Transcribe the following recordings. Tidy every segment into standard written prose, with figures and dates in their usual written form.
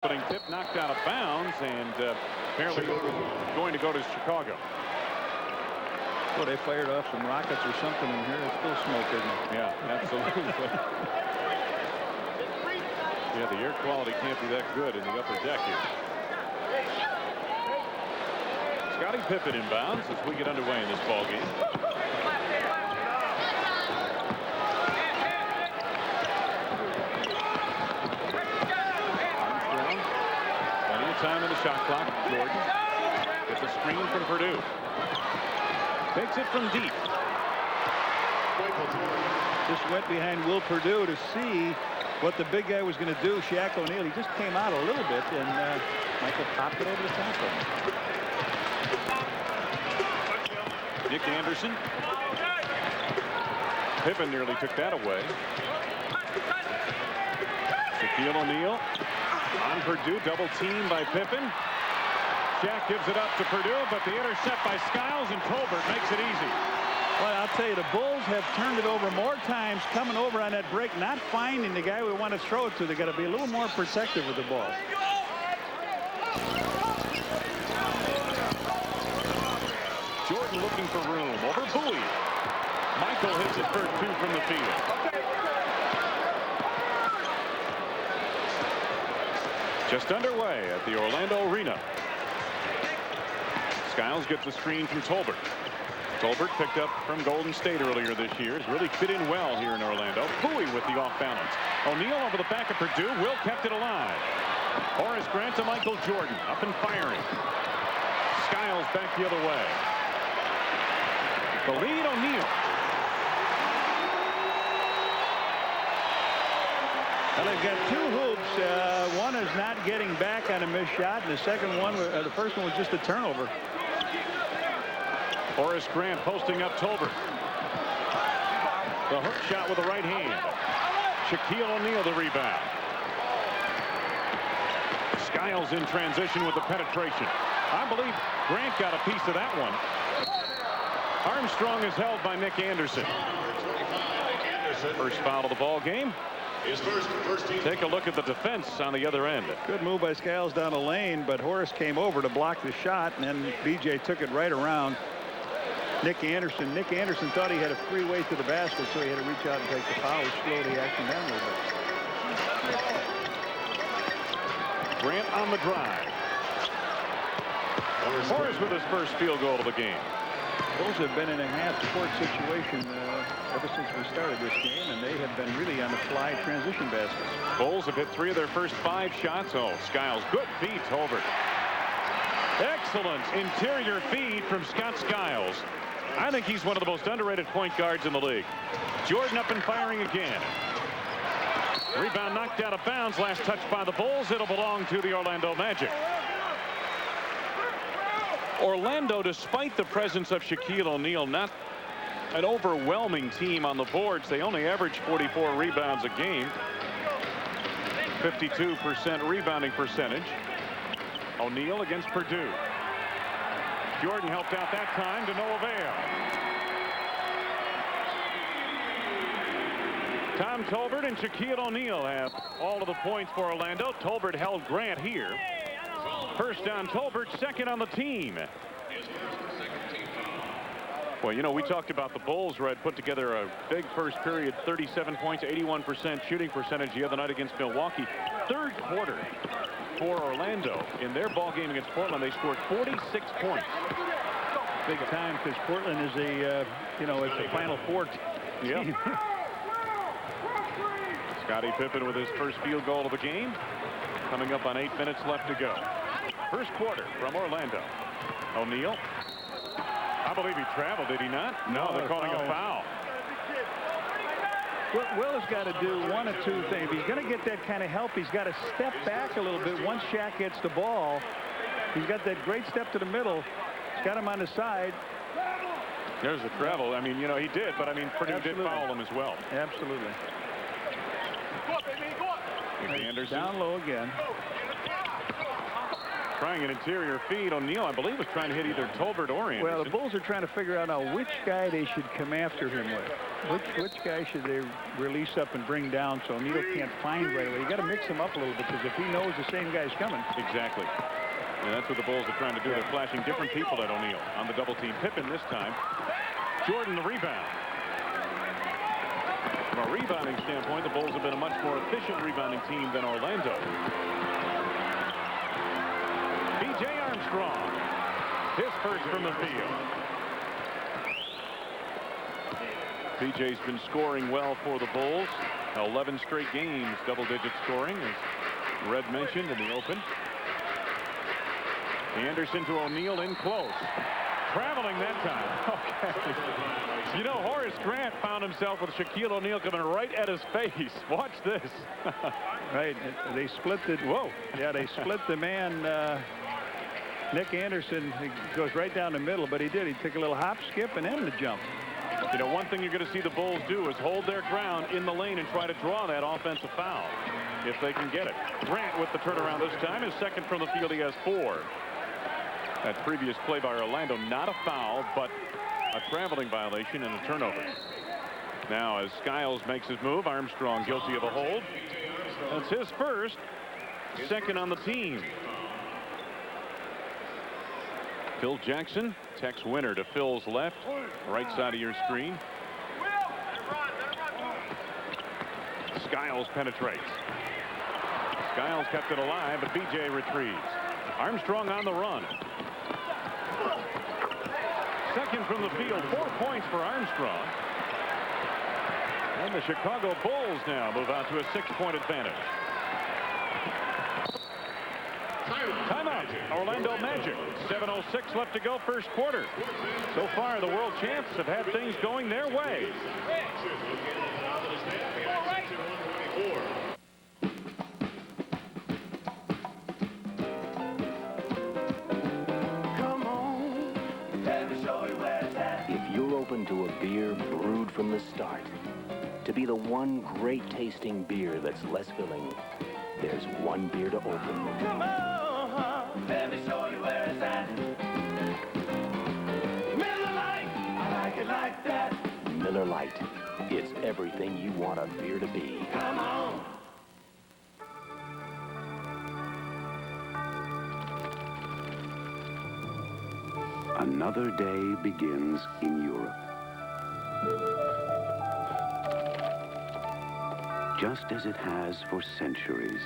opening tip knocked out of bounds, and apparently going to go to Chicago. Well, they fired off some rockets or something in here. It's still smoke, isn't it? Yeah, absolutely. Yeah, the air quality can't be that good in the upper deck here. Scottie Pippen inbounds as we get underway in this ball game. Armstrong, plenty of time in the shot clock. Jordan gets a screen from Purdue. Takes it from deep. Just went behind Will Purdue to see what the big guy was going to do. Shaq O'Neal, he just came out a little bit, and Michael popped it over the top of him. Nick Anderson. Pippen nearly took that away. Shaquille O'Neal on Purdue, double team by Pippen. Shaq gives it up to Purdue, but the intercept by Skiles, and Tolbert makes it easy. Well, I'll tell you, the Bulls have turned it over more times coming over on that break, not finding the guy we want to throw it to. They got to be a little more protective with the ball. Jordan looking for room over Bowie. Michael hits it for 2 from the field. Just underway at the Orlando Arena. Skiles gets the screen from Tolbert. Tolbert picked up from Golden State earlier this year. Has really fit in well here in Orlando. Bowie with the off balance. O'Neal over the back of Purdue. Will kept it alive. Horace Grant to Michael Jordan. Up and firing. Skiles back the other way. The lead, O'Neal. Well, they've got 2 hoops. One is not getting back on a missed shot, and the second one, the first one was just a turnover. Horace Grant posting up Tolbert. The hook shot with the right hand. Shaquille O'Neal the rebound. Skiles in transition with the penetration. I believe Grant got a piece of that one. Armstrong is held by Nick Anderson. First foul of the ball game. Take a look at the defense on the other end. Good move by Skiles down the lane, but Horace came over to block the shot, and then BJ took it right around Nick Anderson. Nick Anderson thought he had a free way to the basket, so he had to reach out and take the foul, which slowed the action down a little bit. Grant on the drive. Horace with his first field goal of the game. Those have been in a half-court situation ever since we started this game, and they have been really on the fly transition baskets. Bulls have hit 3 of their first 5 shots. Oh, Skiles, good feed, Tolbert. Excellent interior feed from Scott Skiles. I think he's one of the most underrated point guards in the league. Jordan up and firing again. Rebound knocked out of bounds. Last touch by the Bulls. It'll belong to the Orlando Magic. Orlando, despite the presence of Shaquille O'Neal, not an overwhelming team on the boards. They only average 44 rebounds a game. 52% rebounding percentage. O'Neal against Purdue. Jordan helped out that time to no avail. Tom Tolbert and Shaquille O'Neal have all of the points for Orlando. Tolbert held Grant here. First down, Tolbert, second on the team. Well, you know, we talked about the Bulls, who had put together a big first period, 37 points, 81% shooting percentage the other night against Milwaukee. Third quarter for Orlando in their ball game against Portland, they scored 46 points. Big time, because Portland is a, you know, it's a Final Four team. Yep. Scottie Pippen with his first field goal of the game. Coming up on 8 minutes left to go. First quarter from Orlando. O'Neal. I believe he traveled, did he not? No, they're calling a foul. Will has got to do one of 2 things. If he's going to get that kind of help, he's got to step back a little bit once Shaq gets the ball. He's got that great step to the middle. He's got him on the side. There's the travel. I mean, you know, he did, but I mean, Purdue did foul him as well. Absolutely. Anderson. Down low again. Trying an interior feed. O'Neal, I believe, was trying to hit either Tolbert or Anderson. Well, the Bulls are trying to figure out now which guy they should come after him with. Which guy should they release up and bring down so O'Neal can't find right away. You got to mix him up a little bit, because if he knows the same guy's coming. Exactly. And that's what the Bulls are trying to do. They're flashing different people at O'Neal on the double team. Pippen this time. Jordan the rebound. From a rebounding standpoint, the Bulls have been a much more efficient rebounding team than Orlando. B.J. Armstrong, his first from the field. B.J.'s been scoring well for the Bulls. 11 straight games, double-digit scoring, as Red mentioned in the open. Anderson to O'Neal in close. Traveling that time. Okay. You know, Horace Grant found himself with Shaquille O'Neal coming right at his face. Watch this. Right. They split the. Whoa. Yeah, they split the man. Nick Anderson, he goes right down the middle, but he did. He took a little hop, skip, and then the jump. You know, one thing you're going to see the Bulls do is hold their ground in the lane and try to draw that offensive foul if they can get it. Grant with the turnaround this time. His second from the field. He has 4. That previous play by Orlando, not a foul, but a traveling violation and a turnover. Now, as Skiles makes his move, Armstrong guilty of a hold. That's his first, second on the team. Phil Jackson, Tex Winter to Phil's left, right side of your screen. Skiles penetrates. Skiles kept it alive, but B.J. retrieves. Armstrong on the run. Second from the field, 4 points for Armstrong. And the Chicago Bulls now move out to a 6-point advantage. Timeout. Orlando Magic. 7:06 left to go, first quarter. So far, the world champs have had things going their way. If you're open to a beer brewed from the start, to be the one great tasting beer that's less filling, there's one beer to open. Come on, let me show you where it's at. Miller Lite, I like it like that. Miller Lite, it's everything you want a beer to be. Come on. Another day begins in Europe. Just as it has for centuries.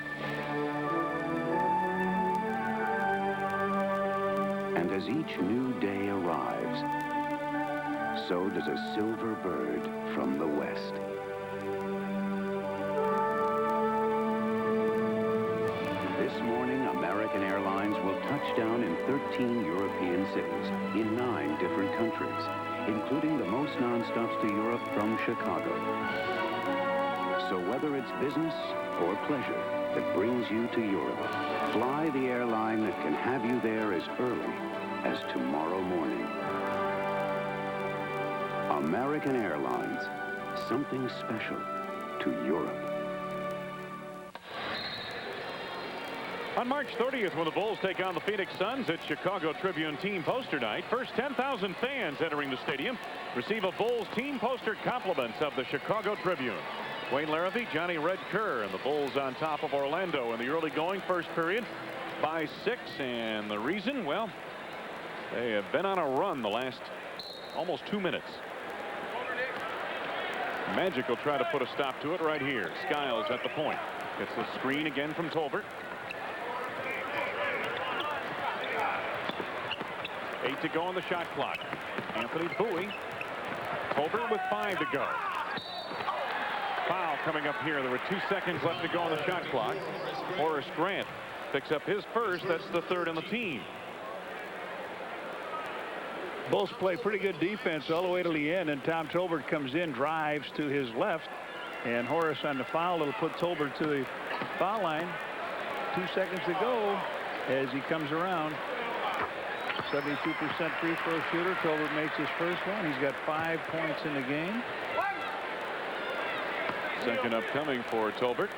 And as each new day arrives, so does a silver bird from the west. This morning, American Airlines will touch down in 13 European cities in 9 different countries, including the most nonstops to Europe from Chicago. So whether it's business or pleasure that brings you to Europe, fly the airline that can have you there as early as tomorrow morning. American Airlines, something special to Europe. On March 30th, when the Bulls take on the Phoenix Suns, it's Chicago Tribune team poster night. First 10,000 fans entering the stadium receive a Bulls team poster compliments of the Chicago Tribune. Wayne Larrivee, Johnny Red Kerr, and the Bulls on top of Orlando in the early going first period by 6. And the reason, well, they have been on a run the last almost 2 minutes. Magic will try to put a stop to it right here. Skiles at the point. Gets the screen again from Tolbert. 8 to go on the shot clock. Anthony Bowie. Tolbert with 5 to go. Foul coming up here. There were 2 seconds left to go on the shot clock. Horace Grant picks up his first. That's the 3rd on the team. Bulls play pretty good defense all the way to the end, and Tom Tolbert comes in, drives to his left, and Horace on the foul. It'll put Tolbert to the foul line. 2 seconds to go as he comes around. 72% free throw shooter. Tolbert makes his first one. He's got 5 points in the game. Second upcoming for Tolbert.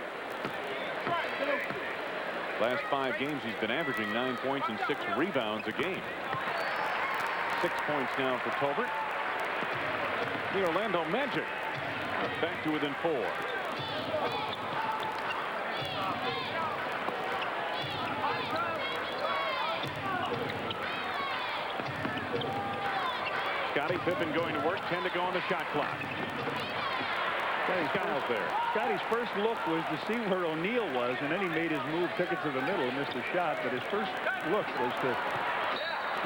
Last 5 games he's been averaging 9 points and 6 rebounds a game. 6 points now for Tolbert. The Orlando Magic back to within 4. Scottie Pippen going to work. 10 to go on the shot clock. Skiles there. Scottie's first look was to see where O'Neal was, and then he made his move, took it to the middle, and missed the shot. But his first look was to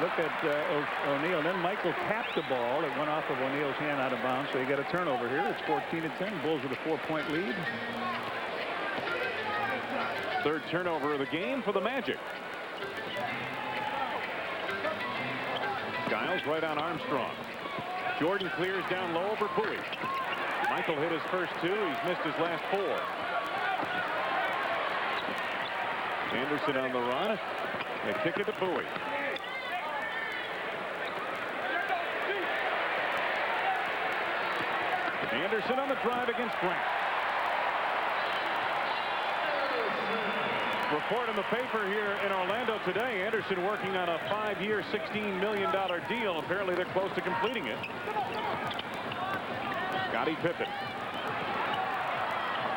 look at O'Neal. Then Michael tapped the ball. It went off of O'Neal's hand out of bounds, so you got a turnover here. It's 14-10. Bulls with a 4-point lead. Third turnover of the game for the Magic. Skiles right on Armstrong. Jordan clears down low over Bowie. Michael hit his first 2. He's missed his last 4. Anderson on the run. They kick it to Bowie. Anderson on the drive against Grant. Report in the paper here in Orlando today. Anderson working on a 5-year, $16 million deal. Apparently they're close to completing it. Scottie Pippen.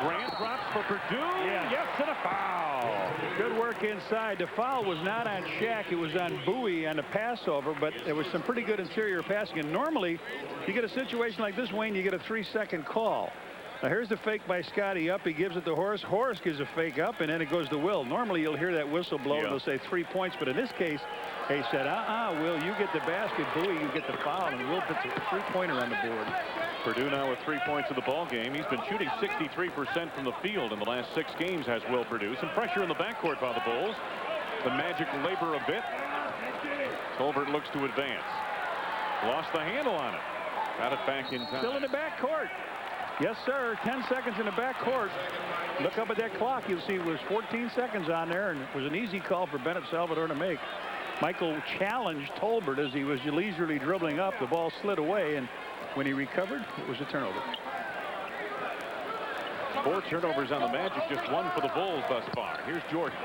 Grant drops for Purdue. Yes, and a foul. Good work inside. The foul was not on Shaq. It was on Bowie on the passover, but there was some pretty good interior passing. And normally, you get a situation like this, Wayne, you get a 3-second call. Now, here's the fake by Scottie up. He gives it to Horace. Horace gives a fake up, and then it goes to Will. Normally, you'll hear that whistle blow, and they'll say 3 points. But in this case, they said, Will, you get the basket. Bowie, you get the foul, and Will puts a 3-pointer on the board. Purdue now with 3 points in the ball game. He's been shooting 63% from the field in the last 6 games, has Will Purdue. Some pressure in the backcourt by the Bulls. The Magic labor a bit. Tolbert looks to advance. Lost the handle on it. Got it back in time. Still in the backcourt. Yes, sir. 10 seconds in the backcourt. Look up at that clock. You'll see it was 14 seconds on there, and it was an easy call for Bennett Salvador to make. Michael challenged Tolbert as he was leisurely dribbling up. The ball slid away, and when he recovered, it was a turnover. 4 turnovers on the Magic, just 1 for the Bulls thus far. Here's Jordan.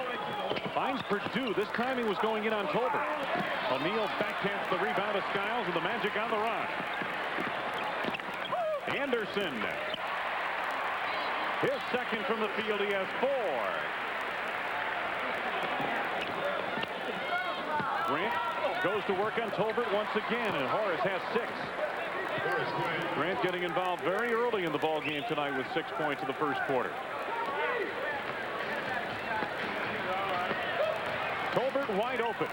Finds Purdue. This time he was going in on Tolbert. O'Neal backhands the rebound to Skiles, and the Magic on the run. Anderson. His second from the field. He has 4. Grant goes to work on Tolbert once again, and Horace has 6. Grant getting involved very early in the ball game tonight with 6 points in the first quarter. Tolbert wide open.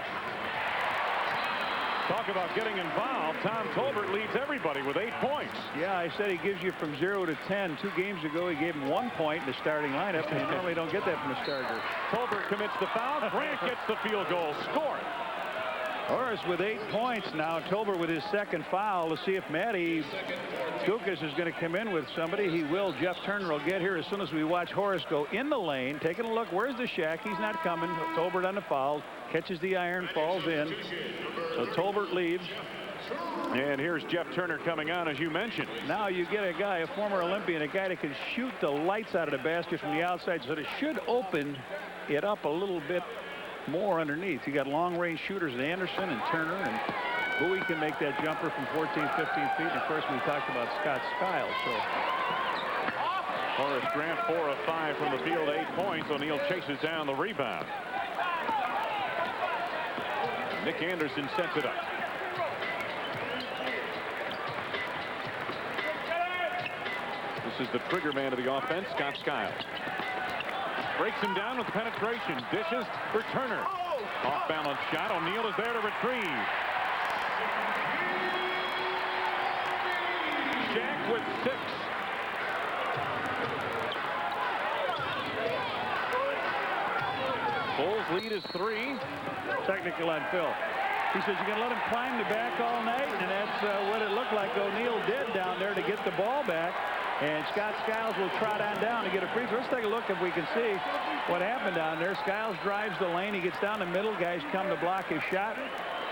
Talk about getting involved. Tom Tolbert leads everybody with 8 points. Yeah, I said he gives you from 0 to 10. 2 games ago, he gave him 1 point in the starting lineup, and you normally don't get that from a starter. Tolbert commits the foul. Grant gets the field goal. Score. Horace with 8 points now. Tolbert with his second foul. Let's see if Matty Dukas is going to come in with somebody. He will. Jeff Turner will get here as soon as we watch Horace go in the lane. Taking a look. Where's the Shaq? He's not coming. Tolbert on the foul. Catches the iron. Falls in. So Tolbert leaves. And here's Jeff Turner coming on, as you mentioned. Now you get a guy, a former Olympian, a guy that can shoot the lights out of the basket from the outside. So it should open it up a little bit more underneath. You got long-range shooters in Anderson and Turner, and Bowie can make that jumper from 14, 15 feet. And of course, we talked about Scott Skiles. So Horace Grant 4 of 5 from the field, 8 points. O'Neal chases down the rebound. Nick Anderson sets it up. This is the trigger man of the offense, Scott Skiles. Breaks him down with penetration. Dishes for Turner. Off-balance shot. O'Neal is there to retrieve. Shaq with 6. Bulls lead is 3. technical on Phil. He says you're going to let him climb the back all night, and that's what it looked like O'Neal did down there to get the ball back. And Scott Skiles will trot on down to get a free throw. Let's take a look if we can see what happened down there. Skiles drives the lane. He gets down the middle. Guys come to block his shot.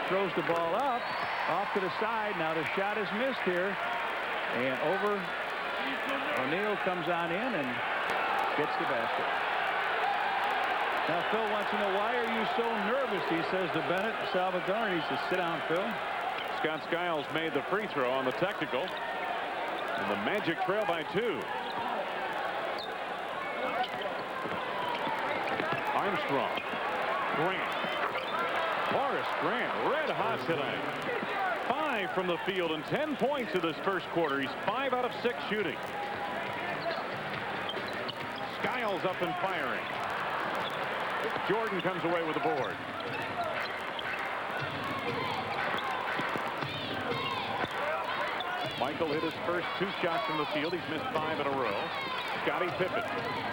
Throws the ball up, off to the side. Now the shot is missed here. And over. O'Neal comes on in and gets the basket. Now Phil wants to know, why are you so nervous? He says to Bennett and Salvador, and he says, sit down, Phil. Scott Skiles made the free throw on the technical. And the Magic trail by 2. Armstrong. Grant. Horace Grant, red hot tonight. 5 from the field and 10 points in this first quarter. He's 5 out of 6 shooting. Skiles up and firing. Jordan comes away with the board. Michael hit his first 2 shots from the field. He's missed 5 in a row. Scottie Pippen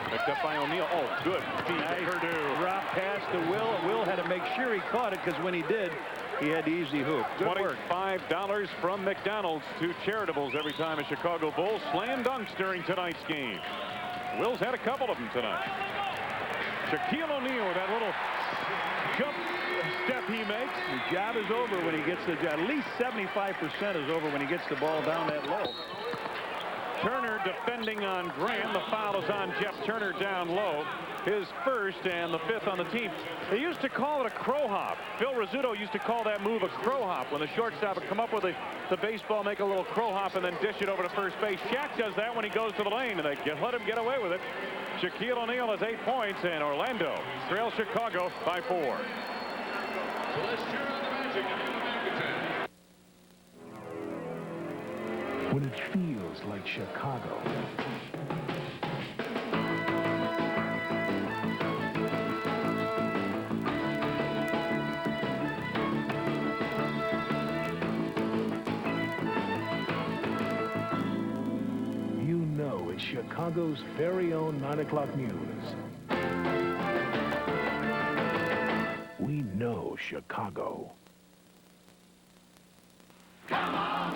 picked up by O'Neal. Oh, good feed. Nice Purdue. Drop pass to Will. Will had to make sure he caught it, because when he did, he had the easy hoop. Good work. $25 from McDonald's to charitables every time a Chicago Bulls slam dunks during tonight's game. Will's had a couple of them tonight. Shaquille O'Neal with that little jump step he makes. The job is over when he gets the job. At least 75% is over when he gets the ball down that low. Turner defending on Graham. The foul is on Jeff Turner down low. His first and the 5th on the team. They used to call it a crow hop. Phil Rizzuto used to call that move a crow hop, when the shortstop would come up with the baseball, make a little crow hop, and then dish it over to first base. Shaq does that when he goes to the lane, and they let him get away with it. Shaquille O'Neal has 8 points, and Orlando trails Chicago by 4. When it feels like Chicago. You know it's Chicago's very own 9 o'clock news. We know Chicago. Come on!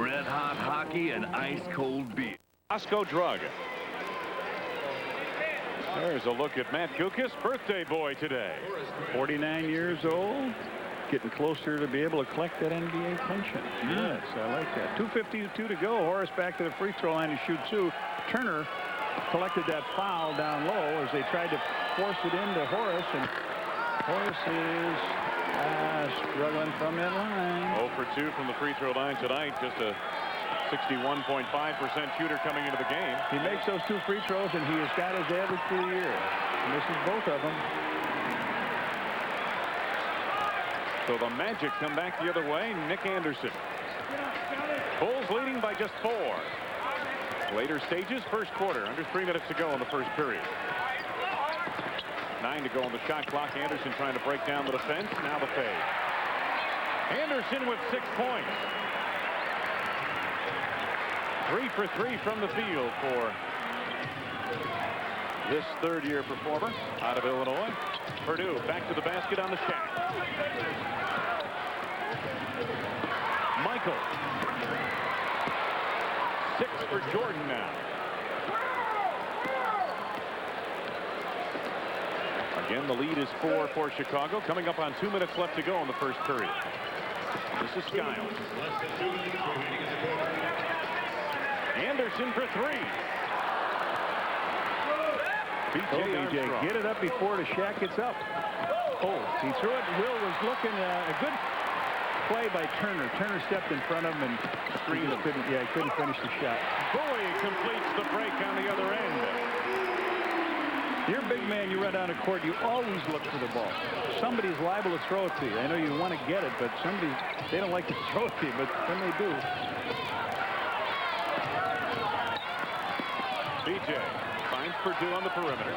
Red hot hockey and ice cold beer. Costco Drug. There's a look at Matt Kukas, birthday boy today. 49 years old. Getting closer to be able to collect that NBA pension. Yes, I like that. 2:52 to go. Horace back to the free throw line to shoot 2. Turner collected that foul down low as they tried to force it into Horace, and Horace is struggling from that line. 0 for 2 from the free throw line tonight. Just a 61.5% shooter coming into the game. He makes those 2 free throws, and he has got his average for the year. Misses both of them. So the Magic come back the other way. Nick Anderson. Bulls leading by just 4. Later stages, first quarter. Under 3 minutes to go in the first period. 9 to go on the shot clock. Anderson trying to break down the defense. Now the fade. Anderson with 6 points. 3 for 3 from the field for this third-year performer out of Illinois. Purdue back to the basket on the Shaq. Michael. 6 for Jordan now. Again, the lead is 4 for Chicago. Coming up on 2 minutes left to go in the first period. This is Skiles. Anderson for 3. BJ, get it up before the Shaq gets up. Oh, he threw it. Will was looking a good play by Turner. Turner stepped in front of him and screened him. He couldn't finish the shot. Bowie completes the break on the other end. You're a big man. You run down the court. You always look for the ball. Somebody's liable to throw it to you. I know you want to get it, but they don't like to throw it to you, but when they do. BJ finds Purdue on the perimeter.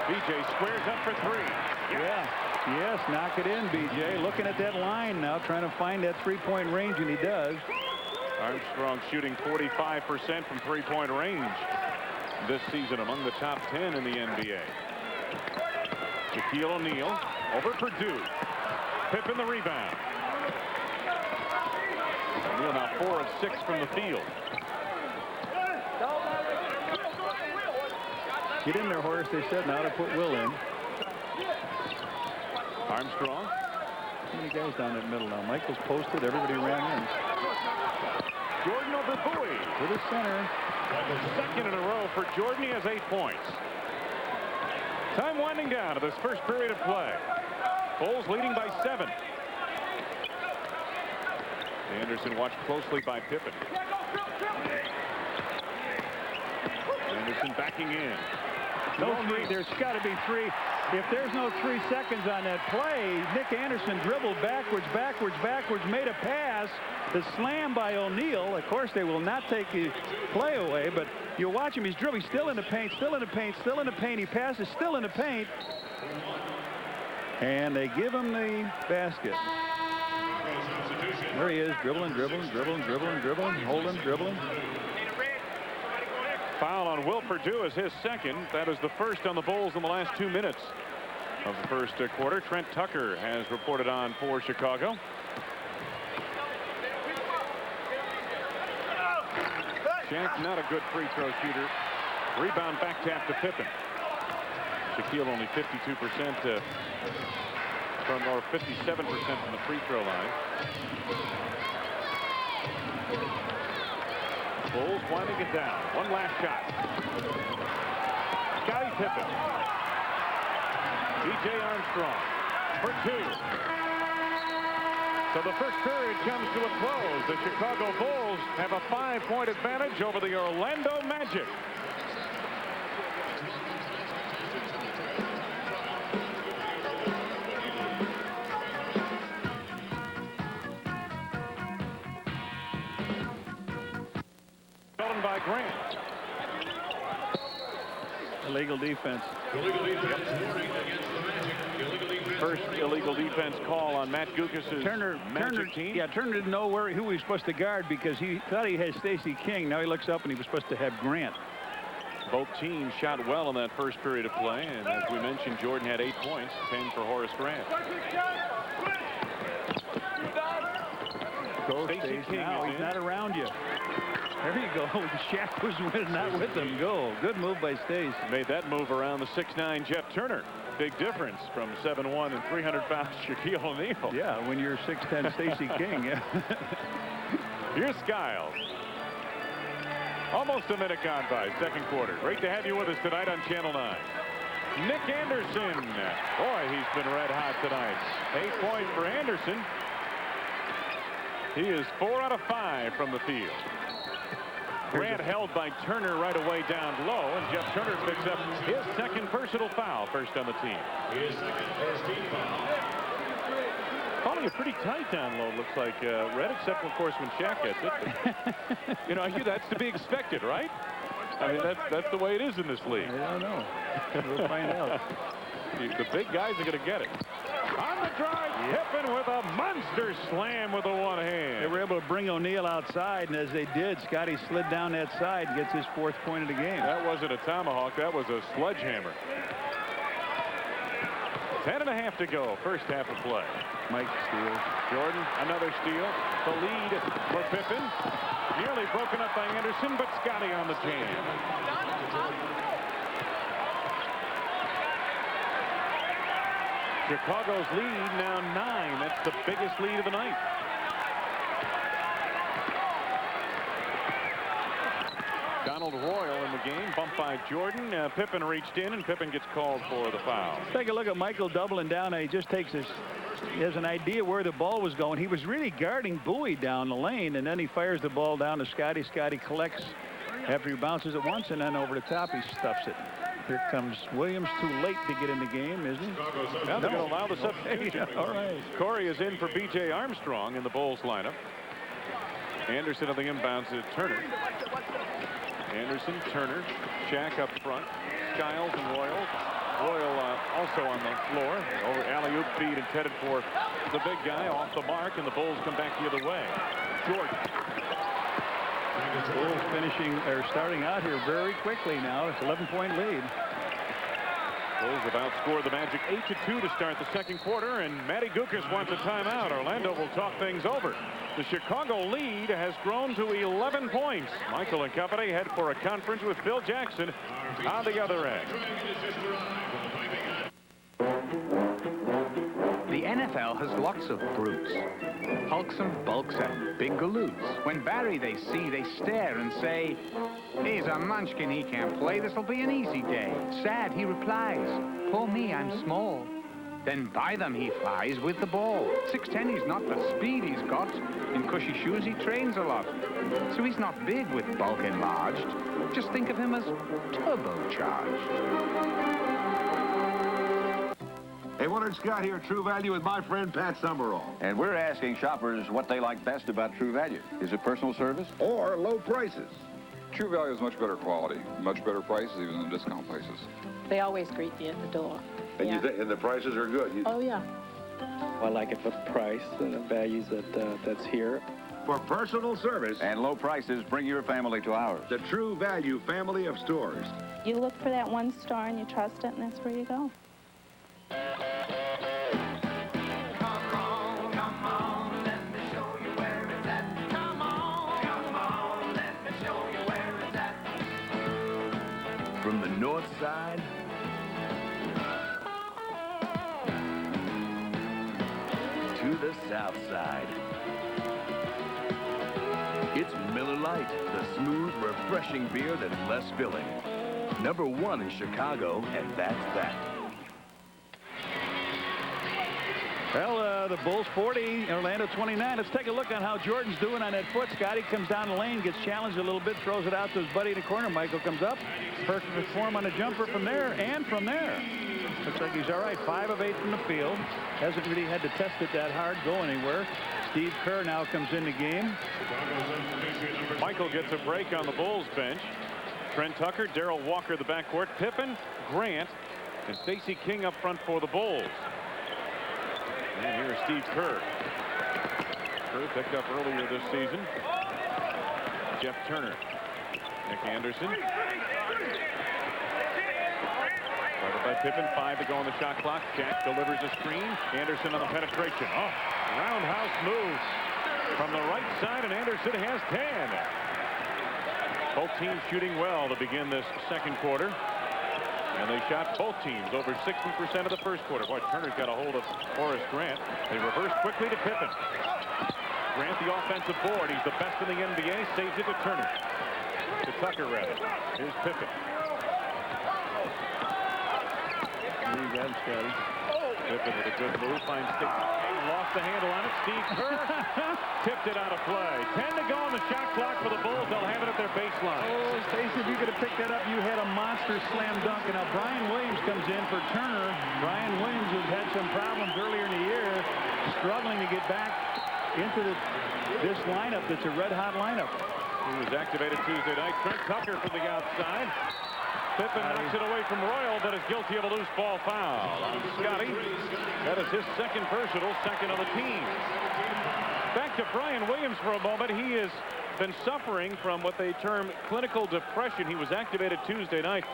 BJ squares up for 3. Yeah. Yes, knock it in, BJ. Looking at that line now, trying to find that three-point range, and he does. Armstrong shooting 45% from three-point range this season, among the top 10 in the NBA. Shaquille O'Neal over Purdue. Pippen the rebound. O'Neal now 4 of 6 from the field. Get in there, Horace, they said. Now to put Will in. Armstrong. How many guys down that middle now? Michael's posted. Everybody ran in. Jordan over Bowie. To the center. Second in a row for Jordan. He has 8 points. Time winding down to this first period of play. Bulls leading by 7. Anderson watched closely by Pippen. Anderson backing in. No three. There's got to be 3. If there's no 3 seconds on that play, Nick Anderson dribbled backwards, made a pass. The slam by O'Neal. Of course, they will not take the play away, but you watch him. He's dribbling, still in the paint, still in the paint, still in the paint. He passes, still in the paint. And they give him the basket. There he is, dribbling, holding, dribbling. Foul on Will Perdue is his second. That is the first on the Bulls in the last 2 minutes of the first quarter. Trent Tucker has reported on for Chicago. Shaq not a good free throw shooter. Rebound back tap to Pippen. Shaquille only 52% from, or 57% from the free throw line. Bulls winding it down. One last shot. Scottie Pippen. B.J. Armstrong for 2. So the first period comes to a close. The Chicago Bulls have a 5-point advantage over the Orlando Magic. By Grant. Illegal defense. First illegal defense call on Matt Gucas's Magic team. Yeah, Turner didn't know who he was supposed to guard because he thought he had Stacey King. Now he looks up and he was supposed to have Grant. Both teams shot well in that first period of play, and as we mentioned, Jordan had 8 points, 10 for Horace Grant. Go Stacey King. Now he's not around you. There you go. Shaq was not with him. Go. Good move by Stace. Made that move around the 6'9" Jeff Turner. Big difference from 7'1" and 300 pounds Shaquille O'Neal. Yeah, when you're 6'10" Stacey King. Yeah. Here's Skiles. Almost a minute gone by, second quarter. Great to have you with us tonight on Channel 9. Nick Anderson. Boy, he's been red hot tonight. 8 points for Anderson. He is 4 out of 5 from the field. Grant held by Turner right away down low, and Jeff Turner picks up his second personal foul, first on the team. His second first team foul. Calling it pretty tight down low, looks like, Red, except, of course, when Shaq gets it. You know, that's to be expected, right? I mean, that's the way it is in this league. I don't know. We'll find out. The big guys are going to get it. On the drive, Pippen with a monster slam with the one hand. They were able to bring O'Neal outside, and as they did, Scotty slid down that side and gets his 4th point of the game. That wasn't a tomahawk, that was a sledgehammer. 10.5 to go, first half of play. Mike steals. Jordan, another steal. The lead for Pippen. Nearly broken up by Anderson, but Scotty on the jam. Chicago's lead now 9. That's the biggest lead of the night. Donald Royal in the game, bumped by Jordan. Pippen reached in, and Pippen gets called for the foul. Take a look at Michael doubling down. He just takes his. He has an idea where the ball was going. He was really guarding Bowie down the lane, and then he fires the ball down to Scotty. Scotty collects after he bounces it once, and then over the top he stuffs it. Here comes Williams, too late to get in the game, isn't he? Now they're going to allow the substitution. All right. Corey is in for B.J. Armstrong in the Bulls lineup. Anderson on the inbounds to Turner. Anderson, Turner, Shaq up front. Skiles and Royal. Royal also on the floor. Over alley-oop feed intended for the big guy, off the mark, and the Bulls come back the other way. Jordan. Bulls starting out here very quickly now. It's 11-point lead. Bulls have outscored the Magic 8-2 to start the second quarter, and Matty Gucas wants a timeout. Orlando will talk things over. The Chicago lead has grown to 11 points. Michael and company head for a conference with Phil Jackson on the other end. The NFL NFL has lots of brutes. Hulks and bulks and big galoots. When Barry they see, they stare and say, he's a munchkin, he can't play, this'll be an easy day. Sad, he replies, poor me, I'm small. Then by them he flies with the ball. 6'10", he's not the speed he's got. In cushy shoes he trains a lot. So he's not big with bulk enlarged. Just think of him as turbocharged. Hey, Willard Scott here, True Value with my friend Pat Summerall. And we're asking shoppers what they like best about True Value. Is it personal service? Or low prices. True Value is much better quality, much better prices even than discount places. They always greet you at the door. And, and the prices are good. Oh, yeah. I like it for the price and the values that's here. For personal service. And low prices, bring your family to ours. The True Value family of stores. You look for that one store and you trust it, and that's where you go. From the north side to the south side, it's Miller Lite, the smooth, refreshing beer that's less filling. #1 in Chicago, and that's that. Well, the Bulls 40, Orlando 29. Let's take a look on how Jordan's doing on that foot. Scotty comes down the lane, gets challenged a little bit, throws it out to his buddy in the corner. Michael comes up, perfect form on a jumper from there and from there. Looks like he's all right. 5 of 8 from the field. Hasn't really had to test it that hard, go anywhere. Steve Kerr now comes in the game. Michael gets a break on the Bulls bench. Trent Tucker, Darrell Walker, the backcourt, Pippen, Grant, and Stacey King up front for the Bulls. And here's Steve Kerr. Kerr picked up earlier this season. Jeff Turner. Nick Anderson. Guarded by Pippen. 5 to go on the shot clock. Shaq delivers a screen. Anderson on the penetration. Oh, roundhouse move from the right side, and Anderson has 10. Both teams shooting well to begin this second quarter. And they shot both teams over 60% of the first quarter. Boy, Turner's got a hold of Horace Grant. They reverse quickly to Pippen. Grant the offensive board. He's the best in the NBA. Saves it to Turner. To Tucker, rather. Here's Pippen. There you go, Scotty. Pippen with a good move. Finds Steve. Lost the handle on it. Steve Kerr tipped it out of play. 10 to go on the shot clock for the Bulls. They'll have it at their baseline. Oh, Stacey, if you could have picked that up, you had a monster slam dunk. And now Brian Williams comes in for Turner. Brian Williams has had some problems earlier in the year, struggling to get back into this lineup that's a red-hot lineup. He was activated Tuesday night. Trent Tucker from the outside. Pippen knocks it away from Royal, but is guilty of a loose ball foul on Scotty. That is his second personal, second on the team. Back to Brian Williams for a moment. He has been suffering from what they term clinical depression. He was activated Tuesday night.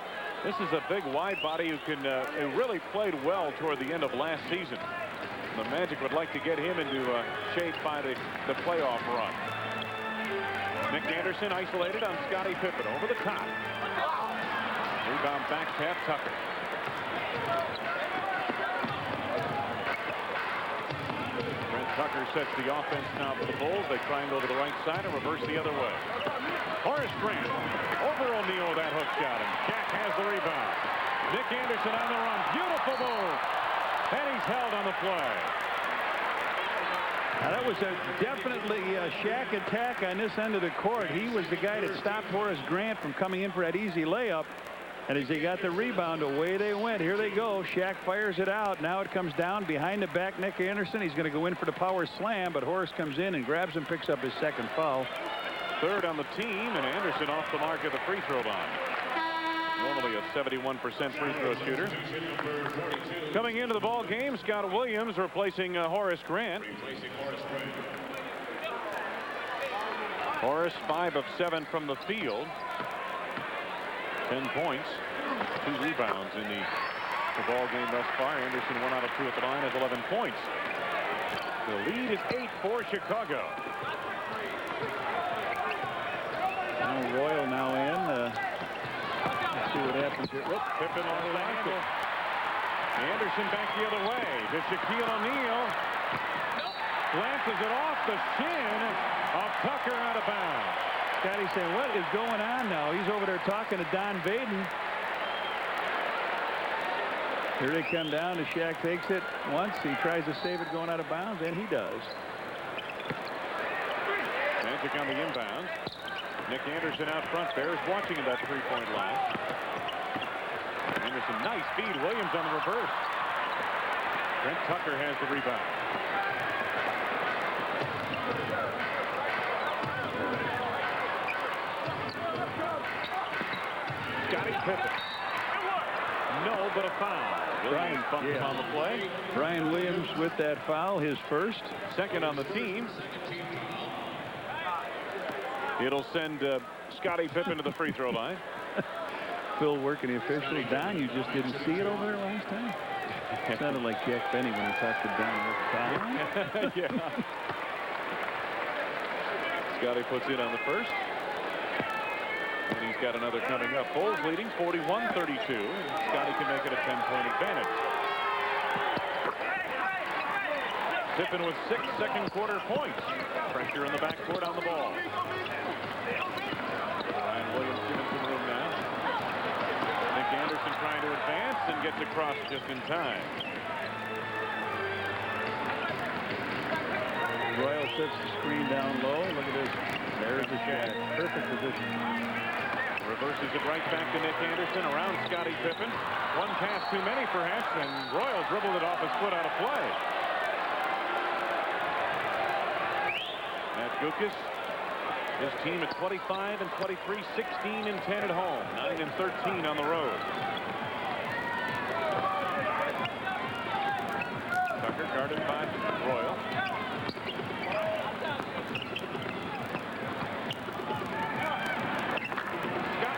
This is a big wide body who can who really played well toward the end of last season. The Magic would like to get him into shape by the playoff run. Nick Anderson isolated on Scottie Pippen over the top. Rebound back tap Tucker. Trent Tucker sets the offense now for the Bulls. They try and go to the right side and reverse the other way. Horace Grant over O'Neal with that hook shot, and Shaq has the rebound. Nick Anderson on the run. Beautiful move. And he's held on the play. Now that was definitely a Shaq attack on this end of the court. He was the guy that stopped Horace Grant from coming in for that easy layup. And as he got the rebound, away they went. Here they go. Shaq fires it out. Now it comes down behind the back. Nick Anderson. He's going to go in for the power slam, but Horace comes in and grabs him, picks up his second foul. Third on the team, and Anderson off the mark at the free throw line. Normally a 71% free throw shooter. Coming into the ball game, Scott Williams replacing Horace Grant. Horace 5 of 7 from the field. 10 points, 2 rebounds in the ball game thus far. Anderson 1 out of 2 at the line, has 11 points. The lead is 8 for Chicago. Royal now in. Let's see what happens here. Pippen on the angle. Anderson back the other way to Shaquille O'Neal. Glances it off the shin of Tucker out of bounds. Scotty saying, what is going on now? He's over there talking to Don Vaden. Here they come down. As Shaq takes it once. He tries to save it going out of bounds, and he does. Magic on the inbound. Nick Anderson out front. Bears watching at that three-point line. Anderson, nice feed. Williams on the reverse. Trent Tucker has the rebound. Scottie Pippen. No, but a foul. Williams bumped him on the play. Brian Williams with that foul, his first. Second on the team. It'll send Scottie Pippen to the free throw line. Phil working the official. Don, you just didn't see it over there last time? It sounded like Jack Benny when he talked to Don. Yeah. Scottie puts it on the first. And he's got another coming up. Bulls leading 41-32. Scottie can make it a 10-point advantage. Pippen with 6 second-quarter points. Pressure in the backcourt on the ball. Ryan Williams giving some room now. Nick Anderson trying to advance and gets across just in time. Royal sets the screen down low. Look at this. There's the Shaq. Perfect position. Reverses it right back to Nick Anderson around Scottie Pippen. One pass too many, perhaps, and Royal dribbled it off his foot out of play. Matt Gukas, his team at 25 and 23, 16 and 10 at home, 9 and 13 on the road. Tucker guarded by Royal.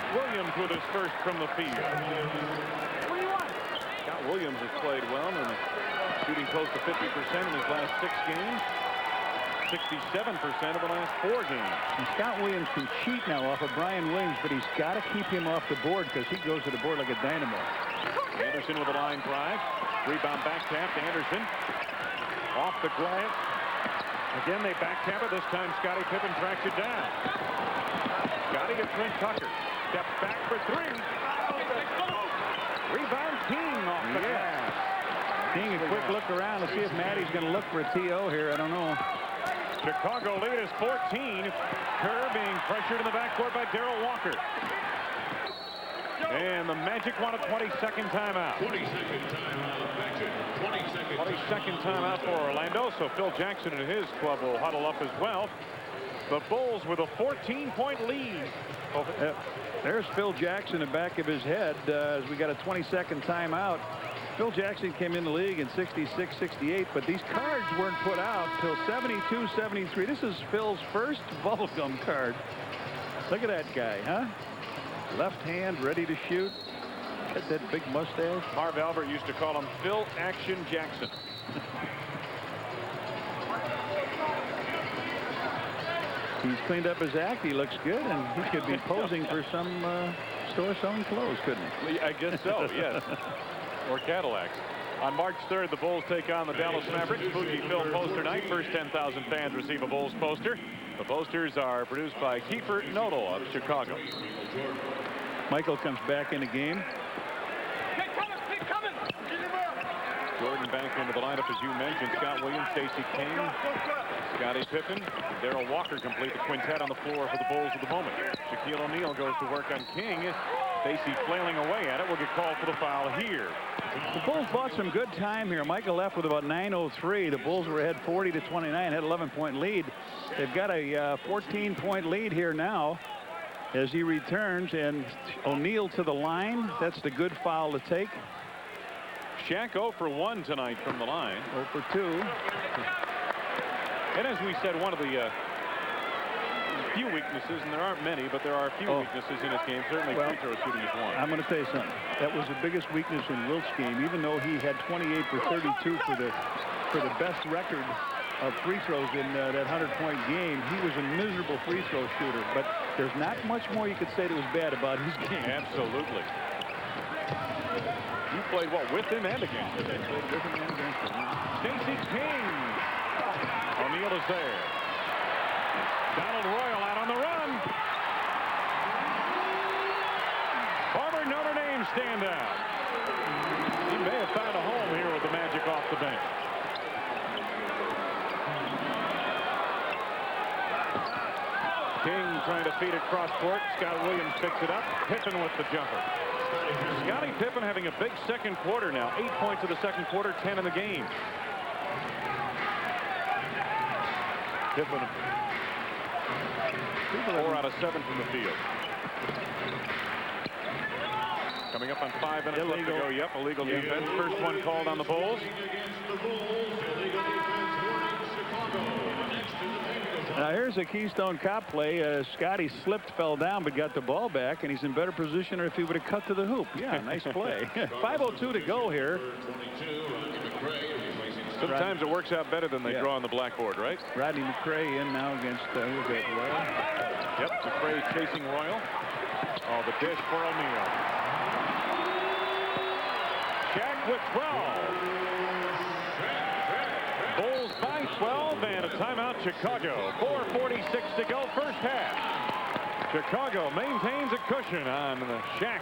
Williams with his first from the field. Scott Williams has played well and shooting close to 50% in his last 6 games. 67% of the last 4 games. And Scott Williams can cheat now off of Brian Williams, but he's got to keep him off the board because he goes to the board like a dynamo. Anderson with a line drive. Rebound back tap to Anderson. Off the glass. Again, they back tap it. This time Scottie Pippen tracks it down. Scottie to Trent Tucker. Steps back for 3. Rebound King off the glass. King a quick look around to see if Maddie's going to look for a TO here. I don't know. Chicago lead is 14. Kerr being pressured in the backcourt by Darrell Walker. And the Magic want a 20-second timeout. 20-second timeout. Magic. 20-second timeout for Orlando. So Phil Jackson and his club will huddle up as well. The Bulls with a 14-point lead. There's Phil Jackson in the back of his head as we got a 20-second timeout. Phil Jackson came in the league in 66, 68, but these cards weren't put out till 72, 73. This is Phil's first bubblegum card. Look at that guy, huh? Left hand, ready to shoot. Got that big mustache. Marv Albert used to call him Phil Action Jackson. He's cleaned up his act. He looks good, and he could be posing for some store selling clothes, couldn't he? I guess so, yes. Or Cadillacs. On March 3rd, the Bulls take on the Dallas Mavericks. Fujifilm poster night. First 10,000 fans receive a Bulls poster. The posters are produced by Kiefer Nodal of Chicago. Michael comes back in the game. Jordan back into the lineup, as you mentioned. Scott Williams, Stacey King, Scottie Pippen, Darrell Walker complete the quintet on the floor for the Bulls at the moment. Shaquille O'Neal goes to work on King. Stacey flailing away at it. Will get called for the foul here. The Bulls bought some good time here. Michael left with about 9:03. The Bulls were ahead 40-29, had 11-point lead. They've got a 14-point lead here now as he returns, and O'Neal to the line. That's the good foul to take. Shaq 0 for 1 tonight from the line. 0 for 2. And as we said, one of the few weaknesses, and there aren't many, but there are a few weaknesses in this game. Certainly free throw shooting is one. I'm going to tell you something. That was the biggest weakness in Wilt's game, even though he had 28 for 32 for the best record of free throws in that 100-point game. He was a miserable free throw shooter, but there's not much more you could say that was bad about his game. Absolutely. You played, what, with him and against him? With him and against him. Stacey King. A is there. Donald Royal out on the run. Former Notre Dame standout. He may have found a home here with the Magic off the bench. King trying to feed it cross court. Scott Williams picks it up. Pippen with the jumper. Scottie Pippen having a big second quarter now. 8 points in the second quarter, 10 in the game. Pippen 4 out of 7 from the field. Coming up on 5 minutes left to go. Yep, illegal defense. First one called on the Bulls. Now here's a Keystone Cop play. Scotty slipped, fell down, but got the ball back, and he's in better position if he would have cut to the hoop. Yeah, nice play. 5:02 to go here. Sometimes it works out better than they draw on the blackboard, right? Rodney McCray in now against who's that, Royal? Yep, McCray chasing Royal. Oh, the dish for O'Neal. Shaq with 12. Bulls by 12 and a timeout Chicago. 4:46 to go first half. Chicago maintains a cushion on the Shaq.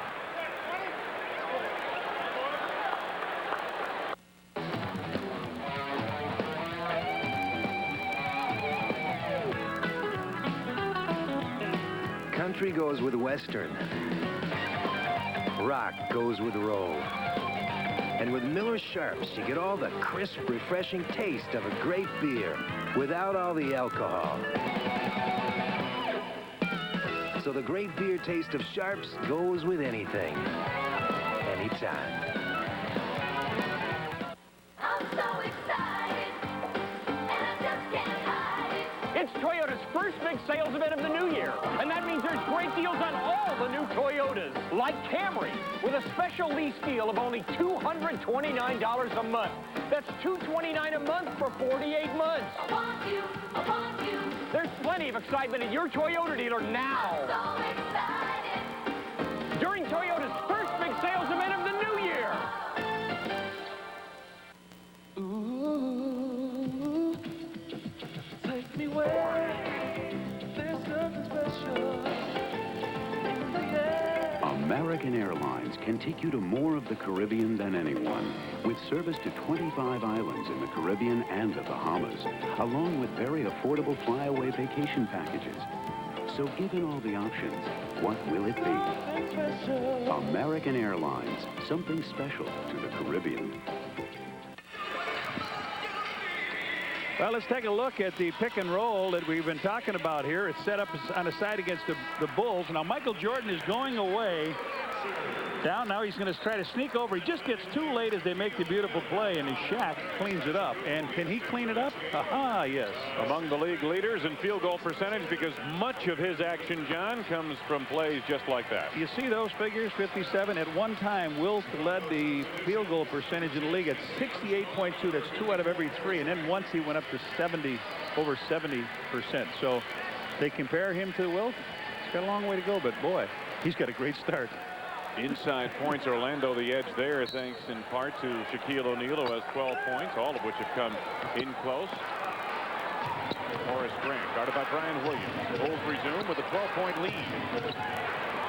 Country goes with Western. Rock goes with roll. And with Miller Sharps, you get all the crisp, refreshing taste of a great beer without all the alcohol. So the great beer taste of Sharps goes with anything, anytime. I'm so excited, and I just can't hide it. It's Toyota's first big sales event of the new year, and that means there's great deals on all the new Toyotas, like Camry, with a special lease deal of only $229 a month. That's $229 a month for 48 months. I want you, I want you. There's plenty of excitement at your Toyota dealer now. I'm so excited. During Toyota's first big sales event of the new year. Ooh, take me where there's something special. American Airlines can take you to more of the Caribbean than anyone, with service to 25 islands in the Caribbean and the Bahamas, along with very affordable flyaway vacation packages. So given all the options, what will it be? American Airlines, something special to the Caribbean. Well, let's take a look at the pick and roll that we've been talking about here. It's set up on a side against the Bulls. Now, Michael Jordan is going away. Down now, he's going to try to sneak over. He just gets too late as they make the beautiful play, and his Shaq cleans it up. And can he clean it up? Aha, yes. Among the league leaders in field goal percentage, because much of his action, John, comes from plays just like that. You see those figures, 57. At one time, Wilt led the field goal percentage in the league at 68.2. That's 2 out of every 3. And then once he went up to 70, over 70%. So they compare him to Wilt. He's got a long way to go, but boy, he's got a great start. Inside points, Orlando the edge there, thanks in part to Shaquille O'Neal, who has 12 points, all of which have come in close. Horace Grant, guarded by Brian Williams. Bulls resume with a 12-point lead.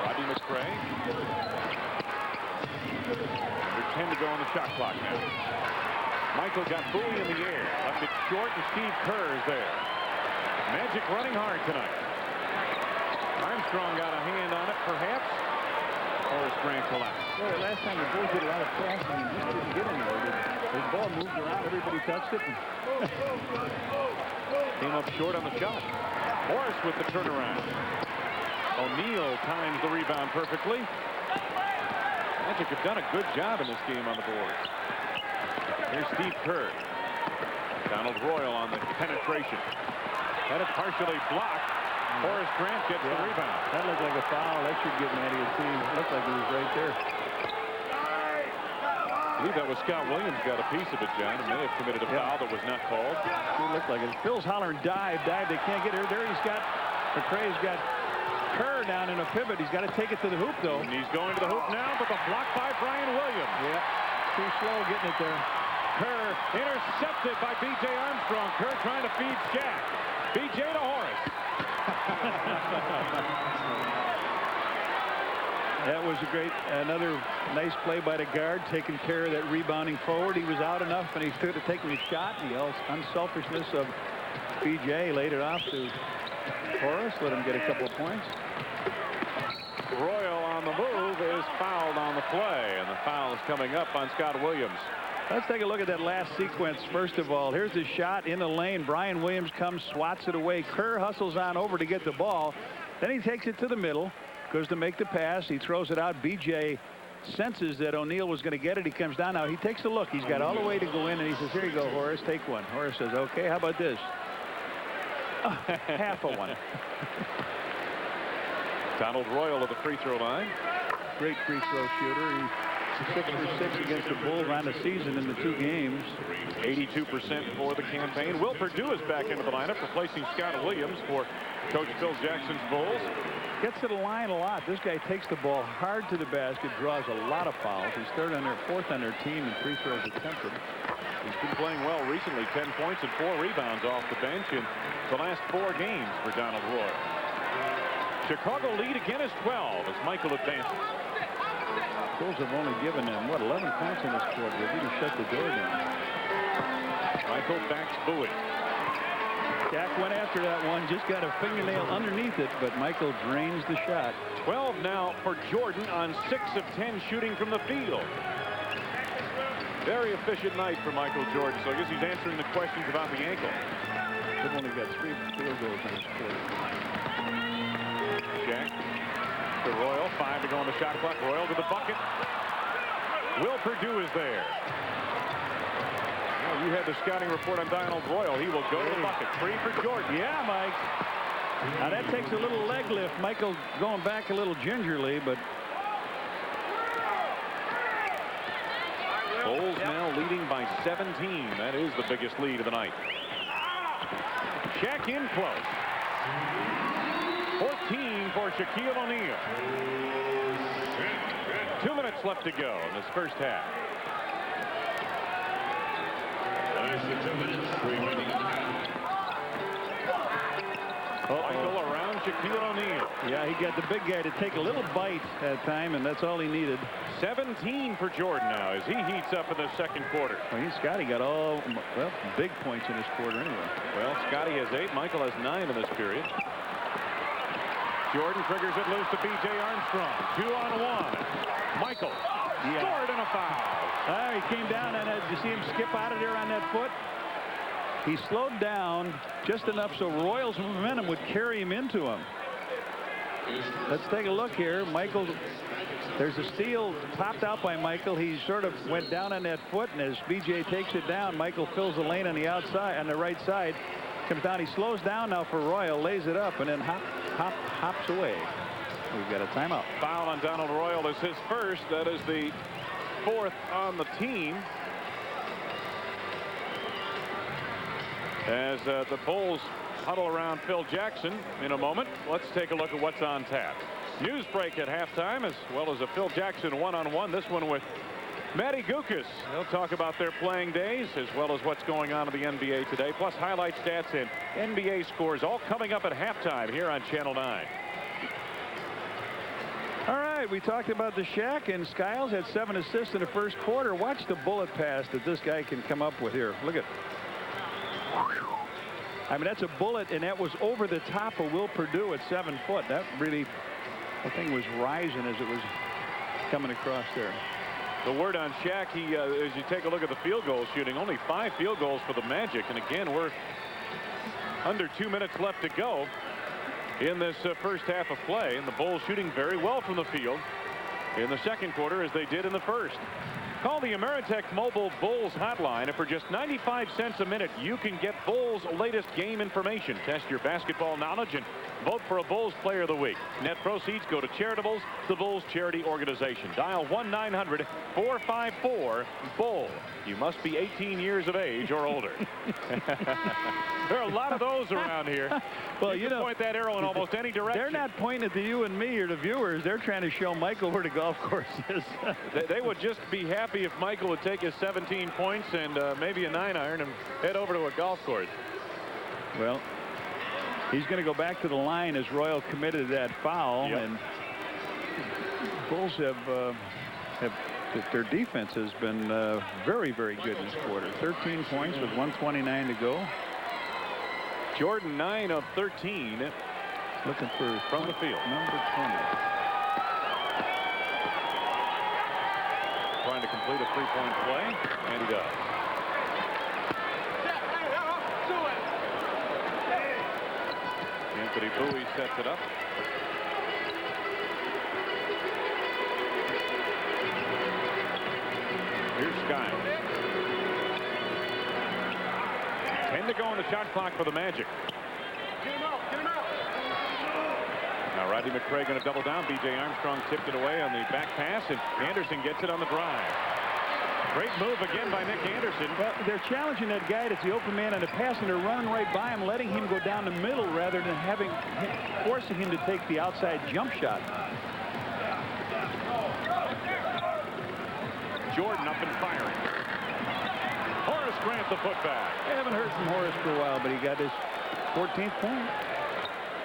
Rodney McCray. There's 10 to go on the shot clock now. Michael got Bowie in the air, left it short, and Steve Kerr is there. Magic running hard tonight. Armstrong got a hand on it, perhaps. Horace Grant collapsed. Well, last time the Bulls did a lot of passing and just didn't get anywhere. The ball moved around, everybody touched it. Came up short on the shot. Horace with the turnaround. O'Neal times the rebound perfectly. Magic have done a good job in this game on the board. Here's Steve Kerr. Donald Royal on the penetration. Had it partially blocked. Horace Grant gets the rebound. That looked like a foul. That should give Matty a team. It looked like he was right there. I believe that was Scott Williams got a piece of it, John. He may have committed a foul that was not called. It looked like it. Phil's hollering dive. They can't get her. There he's got, McCray's got Kerr down in a pivot. He's got to take it to the hoop, though. And he's going to the hoop now, but the block by Brian Williams. Yeah, too slow getting it there. Kerr intercepted by B.J. Armstrong. Kerr trying to feed Shaq. B.J. to Horace. That was another nice play by the guard, taking care of that rebounding forward. He was out enough, and he stood to taking a shot. The unselfishness of B.J. laid it off to Horace, let him get a couple of points. Royal on the move is fouled on the play, and the foul is coming up on Scott Williams. Let's take a look at that last sequence. First of all, here's the shot in the lane. Brian Williams comes, swats it away. Kerr hustles on over to get the ball. Then he takes it to the middle, goes to make the pass. He throws it out. B.J. senses that O'Neal was going to get it. He comes down now. He takes a look. He's got all the way to go in, and he says, here you go, Horace, take one. Horace says, okay, how about this? Half a one. Donald Royal at the free throw line. Great free throw shooter. He's 6 for 6 against the Bulls on the season in the 2 games. 82% for the campaign. Will Perdue is back into the lineup, replacing Scott Williams for Coach Phil Jackson's Bulls. Gets to the line a lot. This guy takes the ball hard to the basket, draws a lot of fouls. He's fourth on their team in free throws attempted. He's been playing well recently. 10 points and 4 rebounds off the bench in the last 4 games for Donald Royal. Chicago lead again is 12 as Michael advances. Bulls have only given them, 11 points in this quarter. They didn't shut the door down. Michael backs Bowie. Shaq went after that one, just got a fingernail underneath it, but Michael drains the shot. 12 now for Jordan on 6 of 10 shooting from the field. Very efficient night for Michael Jordan, so I guess he's answering the questions about the ankle. They've only got 3 field goals in this quarter. Shaq to Royal, 5 to go on the shot clock. Royal to the bucket. Will Perdue is there. Well, you had the scouting report on Donald Royal. He will go to the bucket. 3 for Jordan. Yeah, Mike. Now that takes a little leg lift. Michael going back a little gingerly, but Bulls now leading by 17. That is the biggest lead of the night. Shaq in close. 14 for Shaquille O'Neal. 2 minutes left to go in this first half. Michael around Shaquille O'Neal. Yeah, he got the big guy to take a little bite at time, and that's all he needed. 17 for Jordan now as he heats up in the second quarter. Well, Scotty got all, big points in this quarter anyway. Well, Scotty has 8. Michael has 9 in this period. Jordan triggers it loose to B.J. Armstrong. 2-on-1. Michael scored and a foul. He came down, and did you see him skip out of there on that foot? He slowed down just enough so Royal's momentum would carry him into him. Let's take a look here. Michael, there's a steal popped out by Michael. He sort of went down on that foot, and as B.J. takes it down, Michael fills the lane on the outside, on the right side. Comes down. He slows down now for Royal, lays it up, and then hops away. We've got a timeout. Foul on Donald Royal is his first. That is the 4th on the team. As the Bulls huddle around Phil Jackson in a moment, let's take a look at what's on tap. News break at halftime, as well as a Phil Jackson one-on-one. This one with Matty Gukas. They'll talk about their playing days as well as what's going on in the NBA today, plus highlight stats and NBA scores, all coming up at halftime here on Channel 9. All right, we talked about the Shaq, and Skiles had 7 assists in the first quarter. Watch the bullet pass that this guy can come up with here. Look at. I mean, that's a bullet, and that was over the top of Will Perdue at 7 foot. That really, the thing was rising as it was coming across there. The word on Shaq, as you take a look at the field goal shooting, only 5 field goals for the Magic. And again, we're under 2 minutes left to go in this first half of play. And the Bulls shooting very well from the field in the second quarter as they did in the first. Call the Ameritech Mobile Bulls hotline, and for just 95 cents a minute, you can get Bulls' latest game information. Test your basketball knowledge and vote for a Bulls Player of the Week. Net proceeds go to Charitables, the Bulls charity organization. Dial 1-900-454-BULL. You must be 18 years of age or older. There are a lot of those around here. Well, you know, point that arrow in almost any direction. They're not pointing to you and me or the viewers. They're trying to show Michael where the golf course is. They would just be happy happy if Michael would take his 17 points and maybe a 9-iron and head over to a golf course. Well, he's going to go back to the line as Royal committed that foul. Yep. And Bulls have their defense has been very, very good this quarter. 13 points with 1:29 to go. Jordan 9 of 13. Looking for from the field. Number 20. Trying to complete a three-point play, and he does. Anthony Bowie sets it up. Here's Skiles. 10 to go on the shot clock for the Magic. Get him out! Get him out! Now Rodney McCray going to double down. B.J. Armstrong tipped it away on the back pass, and Anderson gets it on the drive. Great move again by Nick Anderson. Well, they're challenging that guy that's the open man on the pass, and they're running right by him, letting him go down the middle rather than forcing him to take the outside jump shot. Jordan up and firing. Horace Grant the putback. I haven't heard from Horace for a while, but he got his 14th point.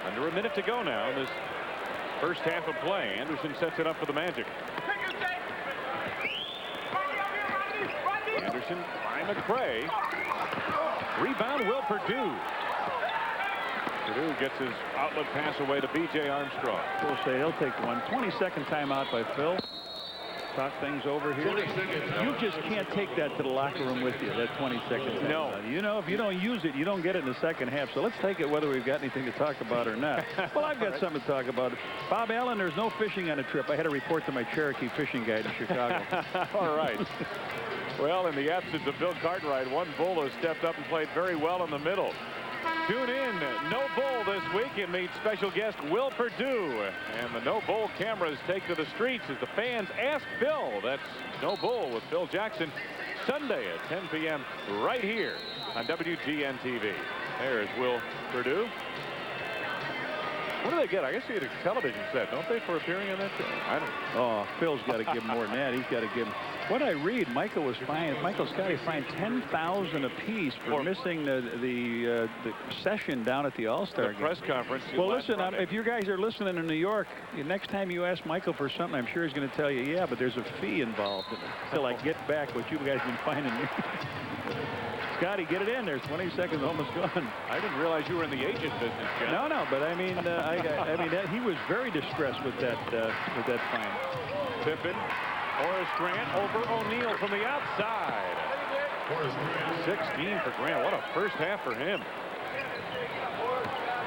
Under a minute to go now in this first half of play. Anderson sets it up for the Magic. Anderson by McCray. Rebound Will Perdue. Perdue gets his outlet pass away to B.J. Armstrong. We'll say he'll take one. 22nd timeout by Phil. Talk things over here. You just can't take that to the locker room with you, that 20-second. No. You know, if you don't use it, you don't get it in the second half. So let's take it whether we've got anything to talk about or not. Well, I've got something to talk about. Bob Allen, there's no fishing on the trip. I had to report to my Cherokee fishing guide in Chicago. All right. Well, in the absence of Bill Cartwright, one Bull has stepped up and played very well in the middle. Tune in, No Bull this week, and meet special guest Will Perdue. And the No Bull cameras take to the streets as the fans ask Bill. That's No Bull with Bill Jackson, Sunday at 10 p.m. right here on WGN-TV. There's Will Perdue. What do they get? I guess they get a television set, don't they, for appearing on that show? I don't know. Oh, Phil's got to give him more than that. He's got to give him. What I read, Michael Scotty fined $10,000 apiece for missing the session down at the All-Star game. Press conference. Well, listen, if you guys are listening in New York, next time you ask Michael for something, I'm sure he's going to tell you, yeah, but there's a fee involved in it. Until I get back what you guys have been finding me. Scotty, get it in. There's 20 seconds almost gone. I didn't realize you were in the agent business, John. No, but I mean, he was very distressed with that fine. Pippen, Horace Grant over O'Neal from the outside. 16 for Grant. What a first half for him.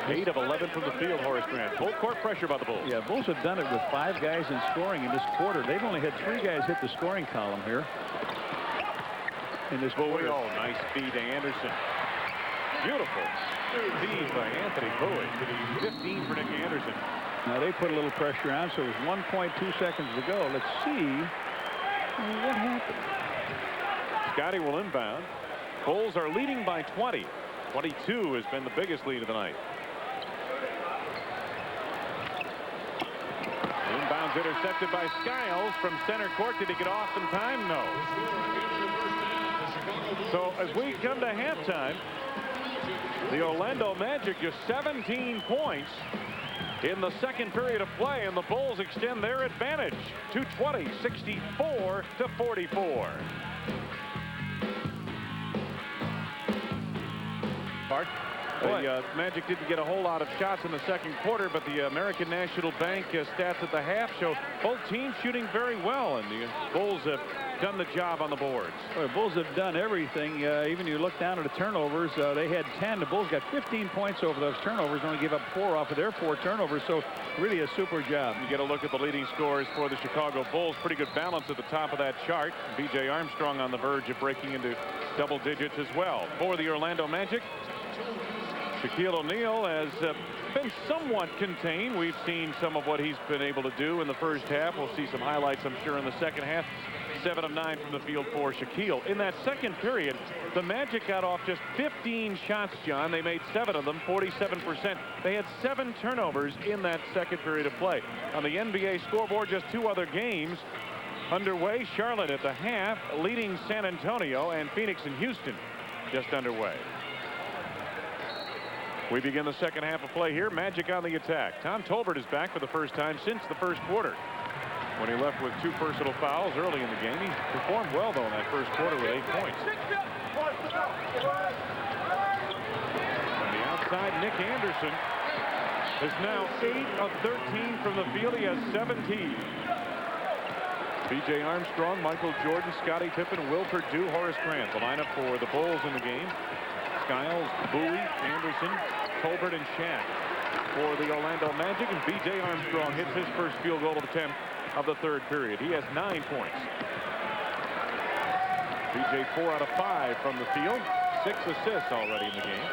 8 of 11 from the field, Horace Grant. Full court pressure by the Bulls. Yeah, Bulls have done it with 5 guys in scoring in this quarter. They've only had 3 guys hit the scoring column here. In this Bowie. Oh, nice feed to Anderson. Beautiful feed by Anthony Bowie. 15 for Nick Anderson. Now they put a little pressure on, so it was 1.2 seconds to go. Let's see what happened. Scotty will inbound. Bulls are leading by 20. 22 has been the biggest lead of the night. Inbounds intercepted by Skiles from center court. Did he get off in time? No. So as we come to halftime, the Orlando Magic just 17 points in the second period of play, and the Bulls extend their advantage to 20, 64-44. Bart? The Magic didn't get a whole lot of shots in the second quarter, but the American National Bank stats at the half show both teams shooting very well, and the Bulls have done the job on the boards. Well, the Bulls have done everything. Even you look down at the turnovers, they had 10. The Bulls got 15 points over those turnovers, only gave up 4 off of their 4 turnovers, so really a super job. You get a look at the leading scorers for the Chicago Bulls. Pretty good balance at the top of that chart. B.J. Armstrong on the verge of breaking into double digits as well. For the Orlando Magic, Shaquille O'Neal has been somewhat contained. We've seen some of what he's been able to do in the first half. We'll see some highlights, I'm sure, in the second half. 7 of 9 from the field for Shaquille. In that second period, the Magic got off just 15 shots, John. They made 7 of them, 47%. They had 7 turnovers in that second period of play. On the NBA scoreboard, just 2 other games. underway. Charlotte at the half, leading San Antonio, and Phoenix and Houston just underway. We begin the second half of play here. Magic on the attack. Tom Tolbert is back for the first time since the first quarter, when he left with 2 personal fouls early in the game. He performed well, though, in that first quarter with 8 points. On the outside, Nick Anderson is now 8 of 13 from the field. He has 17. B.J. Armstrong, Michael Jordan, Scottie Pippen, Will Perdue, Horace Grant. The lineup for the Bulls in the game: Skiles, Bowie, Anderson, Tolbert, and Shaq. For the Orlando Magic, and B.J. Armstrong hits his first field goal attempt of the third period. He has 9 points. B.J. 4 out of 5 from the field. 6 assists already in the game.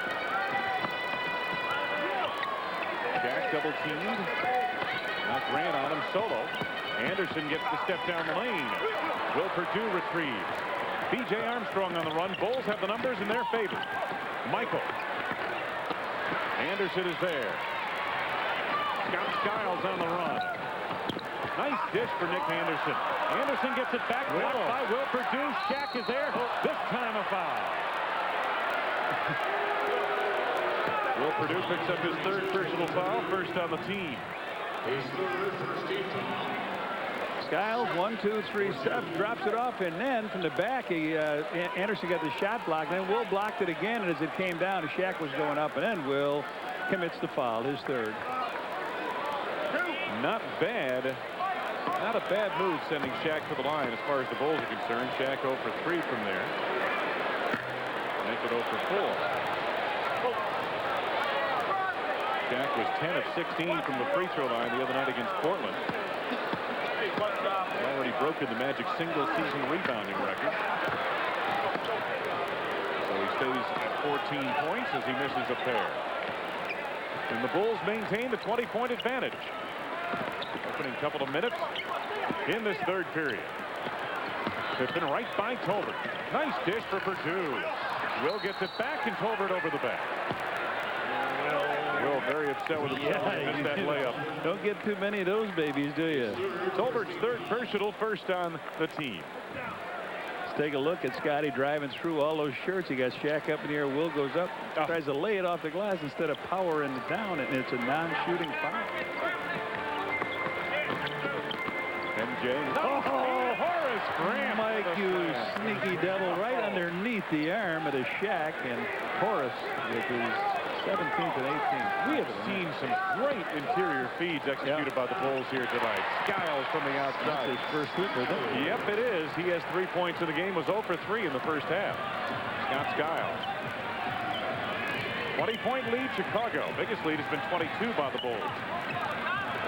Shaq double teamed. Now Grant on him solo. Anderson gets the step down the lane. Will Perdue retrieves. B.J. Armstrong on the run. Bulls have the numbers in their favor. Michael. Anderson is there. Scott Skiles on the run. Nice dish for Nick Anderson. Anderson gets it back. Blocked by Will Perdue. Shaq is there. This time a foul. Will Perdue picks up his 3rd personal foul, first on the team. Skiles, 1, 2, 3 steps, drops it off, and then from the back, Anderson got the shot blocked. Then Will blocked it again, and as it came down, Shaq was going up, and then Will commits the foul, his 3rd. Not bad. Not a bad move sending Shaq to the line as far as the Bulls are concerned. Shaq 0 for 3 from there. Make it 0 for 4. Shaq was 10 of 16 from the free throw line the other night against Portland. He's already broken the Magic single-season rebounding record. So he stays at 14 points as he misses a pair. And the Bulls maintain the 20-point advantage. Opening couple of minutes in this 3rd period. Pippen right by Tolbert. Nice dish for Perdue. Will gets it back, and Tolbert over the back. Will very upset with himself. He missed that layup. Don't get too many of those babies, do you? Tolbert's 3rd personal, first on the team. Let's take a look at Scottie driving through all those shirts. He got Shaq up in the air. Will goes up, tries to lay it off the glass instead of powering it down, and it's a non-shooting foul. MJ. Oh, Horace Grant. Mike, you sneaky devil, right underneath the arm of the Shaq, and Horace with his 17th and 18th. We have seen some great interior feeds executed by the Bulls here tonight. Skiles from the outside. That's his first hit, isn't it? Yep, it is. He has 3 points in the game. Was 0 for 3 in the first half. Scott Skiles. 20-point lead, Chicago. Biggest lead has been 22 by the Bulls.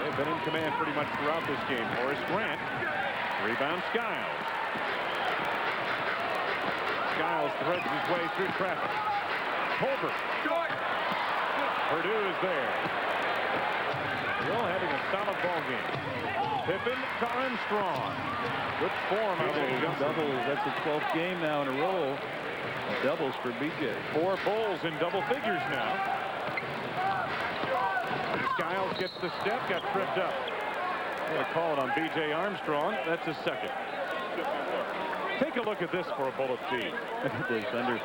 They've been in command pretty much throughout this game. Horace Grant. Rebound Skiles. Skiles threads his way through traffic. Tolbert. Perdue is there. Will having a solid ball game. Pippen to Armstrong. Good form out there. Doubles. That's the 12th game now in a row. Doubles for BJ. 4 Bulls in double figures now. Skiles gets the step, got tripped up. They're going to call it on B.J. Armstrong. That's his 2nd. Take a look at this for a bullet feed. Look at this under.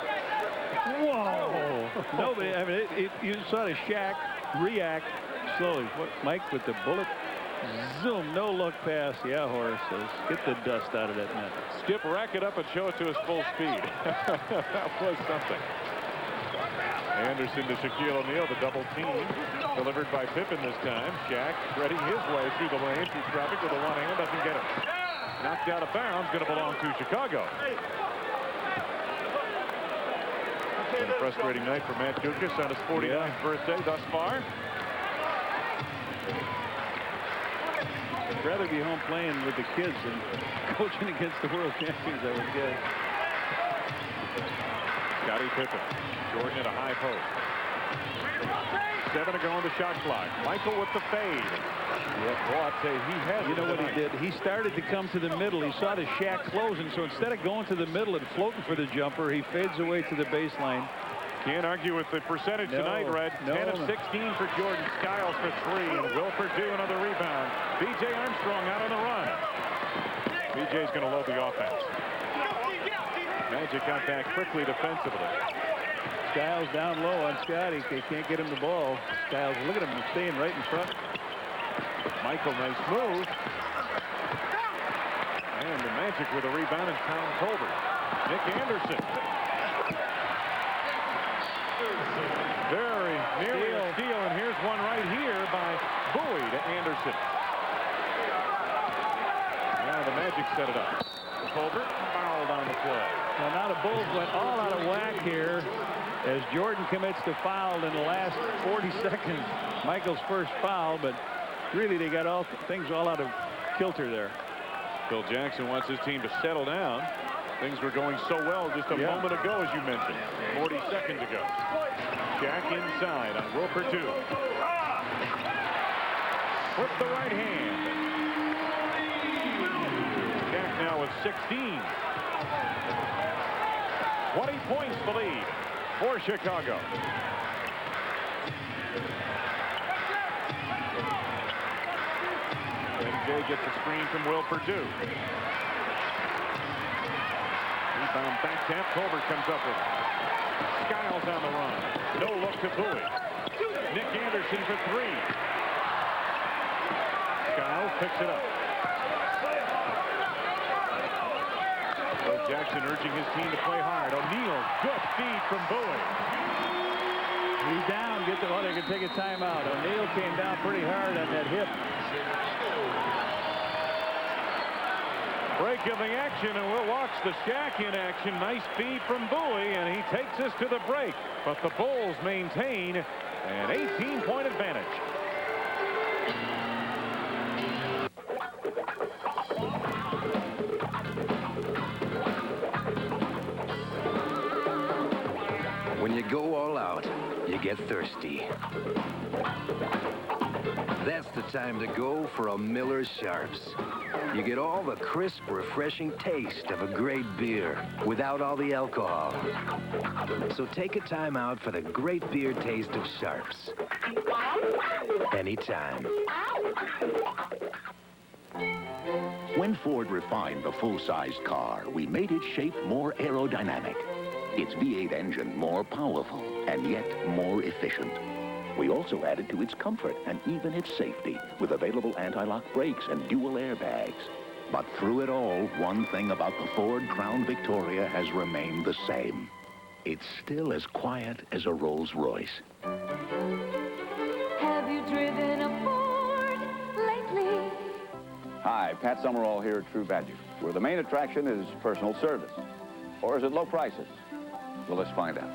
Whoa! Nobody. I mean, you saw the Shaq react slowly. What, Mike with the bullet? Zoom, no look pass. Yeah, Horace says, get the dust out of that net. Skip, rack it up and show it to his full speed. That was something. Anderson to Shaquille O'Neal, the double team. Delivered by Pippen this time. Shaq threading his way through the lane, through traffic with a one hand, doesn't get it. Knocked out of bounds, going to belong to Chicago. It's been a frustrating night for Matt Dukas on his 49th birthday thus far. I'd rather be home playing with the kids than coaching against the world champions, I would guess. Scottie Pippen. Jordan at a high post. 7 to go on the shot clock. Michael with the fade. Yeah, boy, I'd say he has. You know what he did? He started to come to the middle. He saw the Shaq closing, so instead of going to the middle and floating for the jumper, he fades away to the baseline. Can't argue with the percentage tonight, Red. 10 of 16 for Jordan. Skiles for 3. And Will Perdue another rebound. B.J. Armstrong out on the run. BJ's going to load the offense. Magic got back quickly defensively. Skiles down low on Scotty. They can't get him the ball. Skiles, look at him staying right in front. Michael, nice move. And the Magic with a rebound and Tom Tolbert. Nick Anderson. Very nearly a steal, and here's one right here by Bowie to Anderson. Now the Magic set it up. Tolbert fouled on the play. Well, now the Bulls went all out of whack here as Jordan commits to foul in the last 40 seconds. Michael's first foul, but really they got things all out of kilter there. Phil Jackson wants his team to settle down. Things were going so well just a moment ago, as you mentioned, 40 seconds ago. Shaq inside on Will Perdue. With the right hand. Shaq now with 16. 20 points the lead for Chicago. MJ gets a screen from Will Perdue. Rebound back tap. Tolbert comes up with it. Skiles on the run. No look to Bowie. Nick Anderson for three. Skiles picks it up. Phil Jackson urging his team to play hard. O'Neal, good feed from Bowie. He's down. They can take a timeout. O'Neal came down pretty hard on that hip. Break of the action, and we'll watch the Shaq in action. Nice feed from Bowie, and he takes us to the break. But the Bulls maintain an 18-point advantage. When you go all out, you get thirsty. That's the time to go for a Miller Sharps. You get all the crisp, refreshing taste of a great beer without all the alcohol. So take a time out for the great beer taste of Sharps. Anytime. When Ford refined the full-sized car, we made its shape more aerodynamic. Its V8 engine more powerful and yet more efficient. We also added to its comfort and even its safety with available anti-lock brakes and dual airbags. But through it all, one thing about the Ford Crown Victoria has remained the same. It's still as quiet as a Rolls-Royce. Have you driven a Ford lately? Hi, Pat Summerall here at True Value, where the main attraction is personal service. Or is it low prices? Well, let's find out.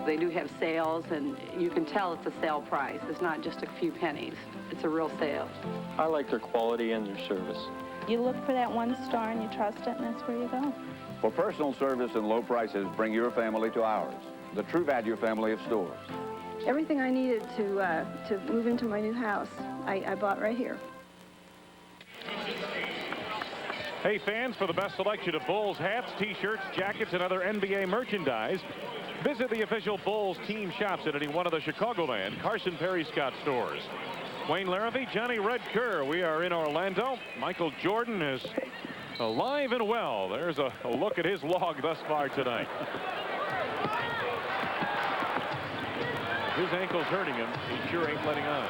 They do have sales, and you can tell it's a sale price. It's not just a few pennies. It's a real sale. I like their quality and their service. You look for that one star and you trust it, and that's where you go. For personal service and low prices, bring your family to ours, the True Value family of stores. Everything I needed to move into my new house, I bought right here. Hey, fans, for the best selection of Bulls hats, T-shirts, jackets, and other NBA merchandise, visit the official Bulls team shops at any one of the Chicagoland Carson Perry Scott stores. Wayne Larrivee, Johnny Red Kerr. We are in Orlando. Michael Jordan is alive and well. There's a look at his log thus far tonight. His ankle's hurting him. He sure ain't letting on.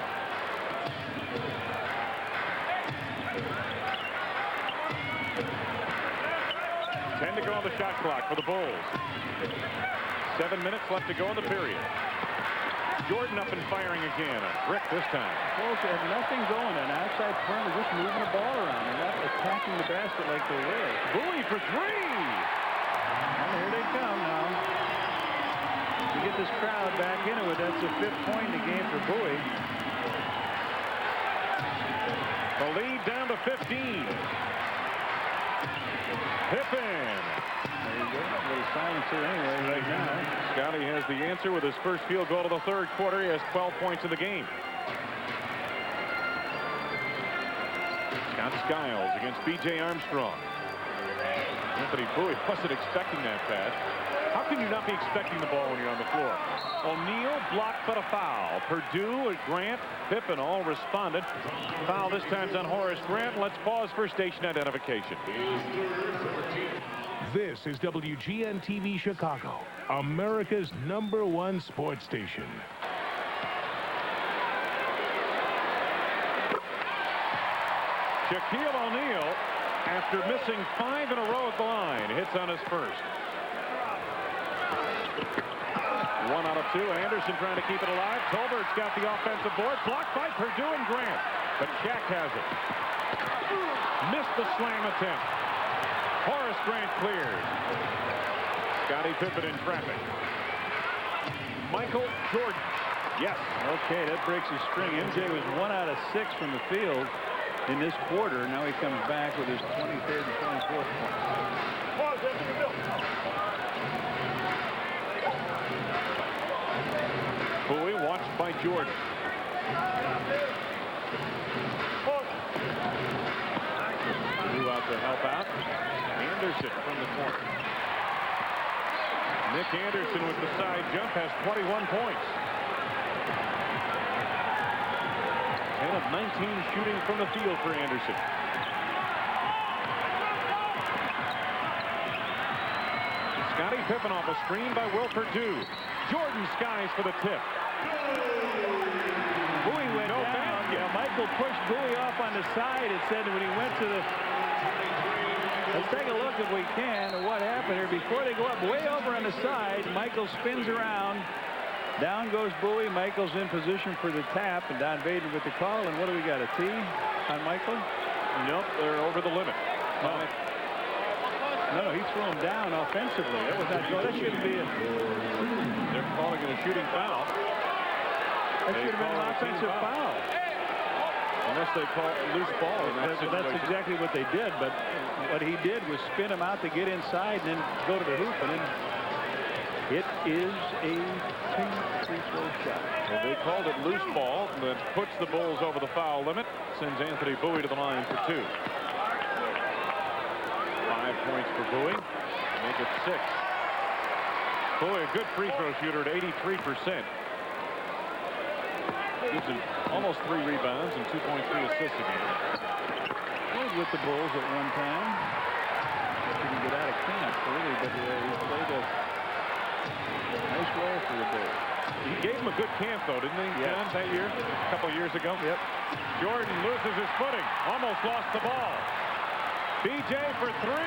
Ten to go on the shot clock for the Bulls. 7 minutes left to go in the period. Jordan up and firing again. A brick this time. Bulls have nothing going. An outside perimeter, just moving the ball around. They're not attacking the basket like they were. Bowie for three. And here they come now. To get this crowd back into it, that's the 5th point in the game for Bowie. The lead down to 15. Pippen. There you go. A little silence here anyway right now. Scotty has the answer with his first field goal of the third quarter. He has 12 points in the game. Scott Skiles against B.J. Armstrong. Anthony Bowie wasn't expecting that pass. How can you not be expecting the ball when you're on the floor? O'Neal blocked but a foul. Purdue, Grant, Pippen all responded. Foul this time's on Horace Grant. Let's pause for station identification. This is WGN-TV Chicago, America's #1 sports station. Shaquille O'Neal, after missing 5 in a row at the line, hits on his first. 1 out of 2. Anderson trying to keep it alive. Tolbert's got the offensive board. Blocked by Purdue and Grant. But Shaq has it. Missed the slam attempt. Horace Grant clears. Scottie Pippen in traffic. Michael Jordan. Yes. Okay, that breaks his string. MJ was 1 out of 6 from the field in this quarter. Now he comes back with his 23rd and 24th point. Bowie watched by Jordan. Who out to help out? Anderson from the corner. Nick Anderson with the side jump has 21 points. 10 of 19 shooting from the field for Anderson. Scottie Pippen off a screen by Will Purdue. Jordan skies for the tip. Bowie went down. Yeah, Michael pushed Bowie off on the side. It said when he went to the... Let's take a look if we can at what happened here. Before they go up way over on the side, Michael spins around. Down goes Bowie. Michael's in position for the tap, and Don Vaden with the call. And what do we got, a tee on Michael? Nope, they're over the limit. No, he threw him down offensively. That was not good. That shouldn't be a... They're calling it a shooting foul. That should have been an offensive foul. Unless they call loose ball. That's exactly what they did, but what he did was spin him out to get inside and then go to the hoop, and then it is a 2-free throw shot. Well, they called it loose ball. That puts the Bulls over the foul limit. Sends Anthony Bowie to the line for 2. 5 points for Bowie. Make it 6. Bowie, a good free throw shooter at 83%. Gives him almost 3 rebounds and 2.3 assists a game. Played with the Bulls at one time. Didn't get out of camp early, but he played a nice role for the Bulls. He gave him a good camp, though, didn't he, John, that year? A couple of years ago? Yep. Jordan loses his footing. Almost lost the ball. BJ for 3.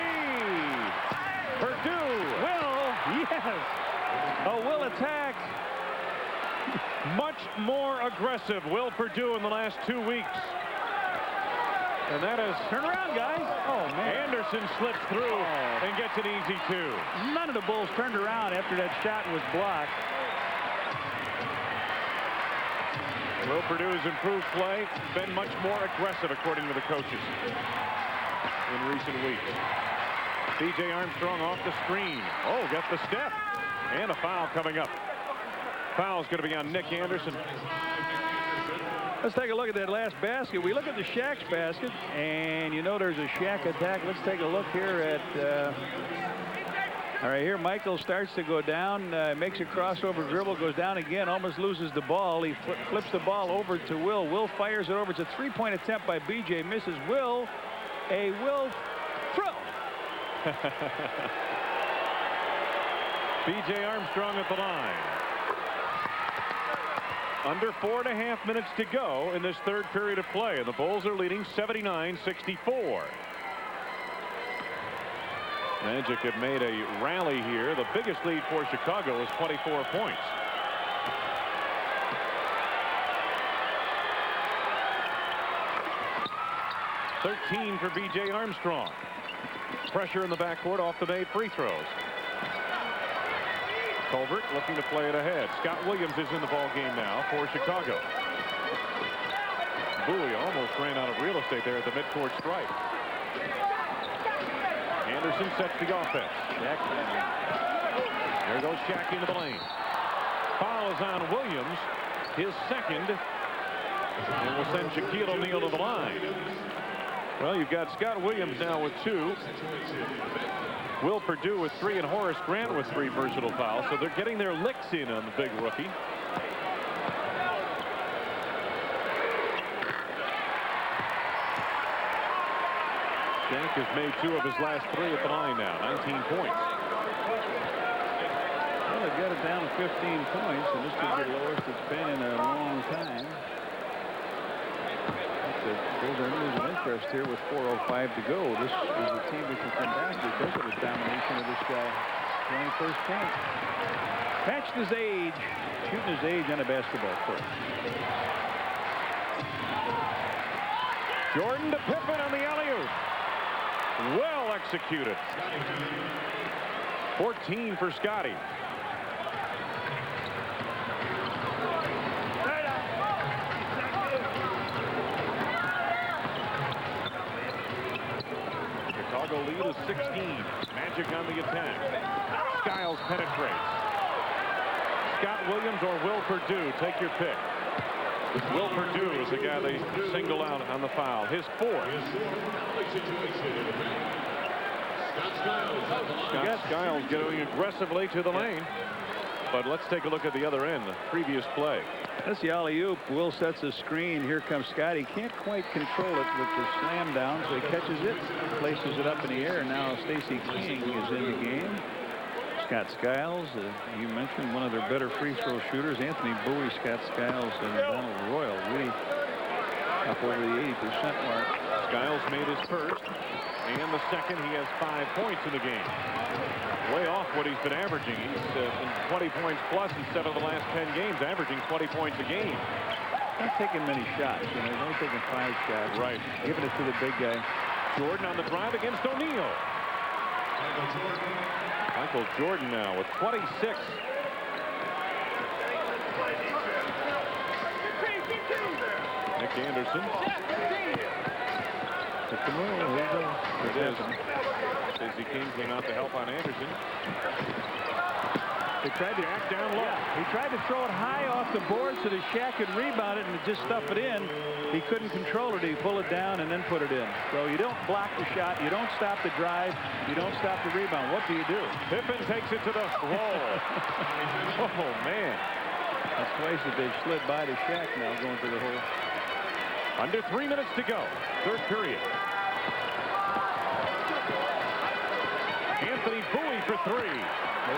Purdue. Will, yes. Oh, Will attack. Much more aggressive, Will Purdue, in the last 2 weeks. And that is... Turn around, guys. Oh, man. Anderson slips through and gets an easy 2. None of the Bulls turned around after that shot was blocked. Will Purdue's improved play, been much more aggressive, according to the coaches, in recent weeks. B.J. Armstrong off the screen. Oh, got the step. And a foul coming up. Foul's going to be on Nick Anderson. Let's take a look at that last basket. We look at the Shaq's basket, and you know there's a Shaq attack. Let's take a look here at... all right, here Michael starts to go down, makes a crossover dribble, goes down again, almost loses the ball. He flips the ball over to Will. Will fires it over. It's a 3-point attempt by B.J. Misses. Will throw. B.J. Armstrong at the line. Under 4.5 minutes to go in this third period of play, and the Bulls are leading 79-64. Magic have made a rally here. The biggest lead for Chicago is 24 points. .13 for B.J. Armstrong. Pressure in the backcourt off the made free throws. Colbert looking to play it ahead. Scott Williams is in the ball game now for Chicago. Bowie almost ran out of real estate there at the midcourt stripe. Anderson sets the offense. There goes Shaq into the lane. Foul is on Williams, his second, and will send Shaquille O'Neal to the line. Well, you've got Scott Williams now with 2. Will Perdue with 3 and Horace Grant with 3 personal fouls. So they're getting their licks in on the big rookie. Shaq has made 2 of his last 3 at the line now. 19 points. Well, they've got it down to 15 points, and this could be the lowest it's been in a long time. There's a losing interest here with 4:05 to go. This is a team that can come back because of the domination of this guy. 21st point. Patched his age, shooting his age on a basketball court. Jordan to Pippen on the alley-oop. Well executed. 14 for Scotty. Chicago lead is 16. Magic on the attack. Skiles penetrates. Scott Williams or Will Perdue, take your pick. Will Perdue is the guy they single out on the foul. His 4th. Scott Skiles going aggressively to the lane. But let's take a look at the other end, the previous play. That's the alley-oop. Will sets a screen. Here comes Scotty. Can't quite control it with the slam down, so he catches it, places it up in the air. Now Stacey King is in the game. Scott Skiles, you mentioned one of their better free throw shooters. Anthony Bowie, Scott Skiles, and Donald Royal really up over the 80% mark. Skiles made his first, and the second. He has 5 points in the game. Way off what he's been averaging. He's been 20 points plus in 7 of the last 10 games, averaging 20 points a game. Not taking many shots. You know, he's only taking 5 shots. Right. Giving it to the big guy. Jordan on the drive against O'Neal. Michael Jordan now with 26. Nick Anderson. It is. Stacey King came out to help on Anderson. They tried to act down low. He tried to throw it high off the board so that Shaq could rebound it and just stuff it in. He couldn't control it. He pulled it down and then put it in. So you don't block the shot. You don't stop the drive. You don't stop the rebound. What do you do? Pippen takes it to the wall. Oh, man. That's twice that they've slid by to Shaq now going to the hole. Under 3 minutes to go. 3rd period. Anthony Bowie for 3.